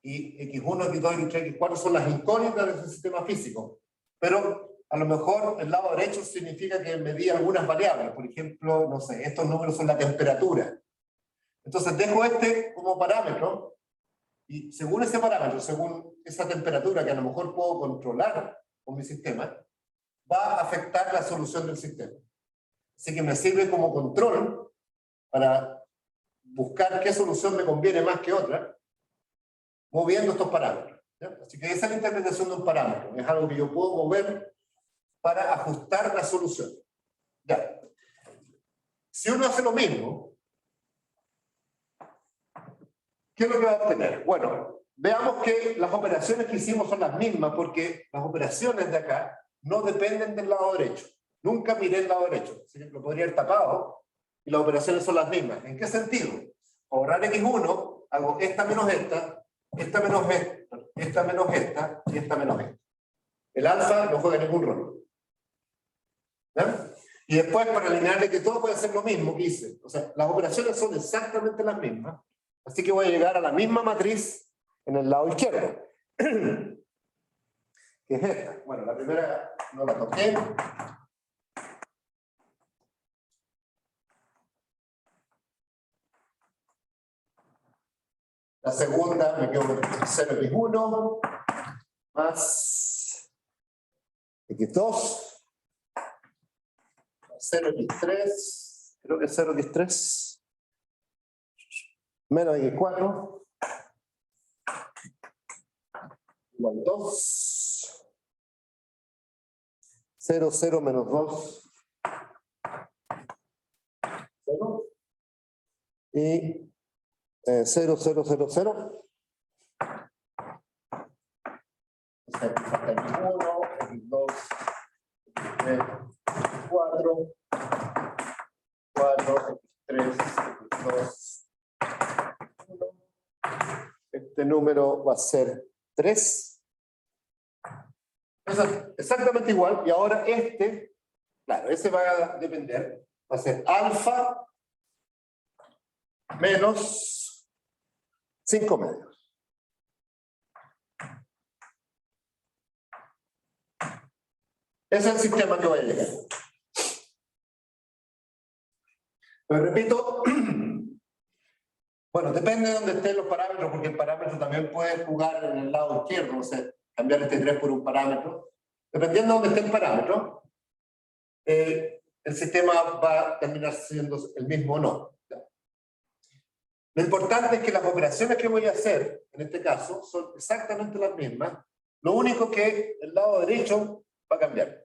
Speaker 1: Y X1, X2, X3, X4 son las incógnitas de ese sistema físico. Pero a lo mejor el lado derecho significa que medí algunas variables. Por ejemplo, no sé, estos números son la temperatura. Entonces dejo este como parámetro. Y según ese parámetro, según esa temperatura que a lo mejor puedo controlar con mi sistema, va a afectar la solución del sistema. Así que me sirve como control para buscar qué solución me conviene más que otra, moviendo estos parámetros. ¿Ya? Así que esa es la interpretación de un parámetro. Es algo que yo puedo mover para ajustar la solución. ¿Ya? Si uno hace lo mismo, ¿qué es lo que va a obtener? Bueno, veamos que las operaciones que hicimos son las mismas porque las operaciones de acá no dependen del lado derecho. Nunca miré el lado derecho. Así que lo podría haber tapado y las operaciones son las mismas. ¿En qué sentido? Ahorrar X1, hago esta menos esta menos esta menos esta y esta menos esta. El alfa no juega ningún rol. ¿Ya? Y después para eliminarle que todo puede ser lo mismo que hice. O sea, las operaciones son exactamente las mismas. Así que voy a llegar a la misma matriz en el lado izquierdo. Que es esta. Bueno, la primera no la toqué. La segunda me quedo con 0x1 más x2 0x3, creo que 0x3 menos x4 igual 2 0, 0 menos 2 0 y 0, 0, 0, 0. O sea, aquí falta X1, X2, X3, X4, 4, X3, X2, 1. Este número va a ser 3. Eso es exactamente igual. Y ahora este, claro, ese va a depender. Va a ser alfa menos 5 medios. Ese es el sistema que va a llegar. Pero repito, bueno, depende de dónde estén los parámetros, porque el parámetro también puede jugar en el lado izquierdo, o sea, cambiar este 3 por un parámetro. Dependiendo de dónde esté el parámetro, el sistema va a terminar siendo el mismo o no. Lo importante es que las operaciones que voy a hacer, en este caso, son exactamente las mismas. Lo único que el lado derecho va a cambiar.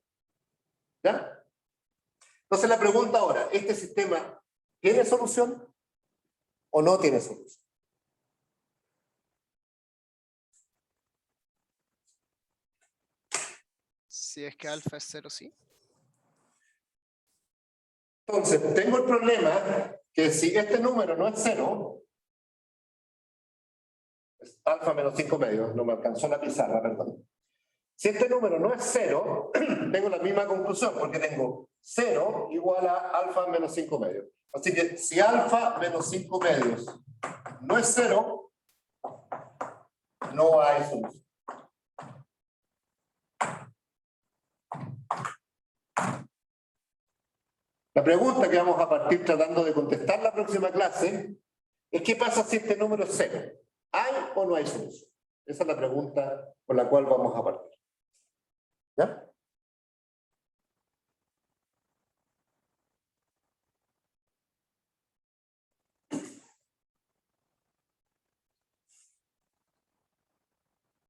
Speaker 1: ¿Ya? Entonces la pregunta ahora, ¿este sistema tiene solución o no tiene solución?
Speaker 7: Si es que alfa es 0, sí.
Speaker 1: Entonces, tengo el problema que si este número no es 0, es alfa menos 5 medios, no me alcanzó la pizarra, perdón. Si este número no es 0, tengo la misma conclusión, porque tengo 0 igual a alfa menos 5 medios. Así que si alfa menos 5 medios no es 0, no hay solución. La pregunta que vamos a partir tratando de contestar la próxima clase es ¿qué pasa si este número es 0? ¿Hay o no hay solución? Esa es la pregunta con la cual vamos a partir. ¿Ya?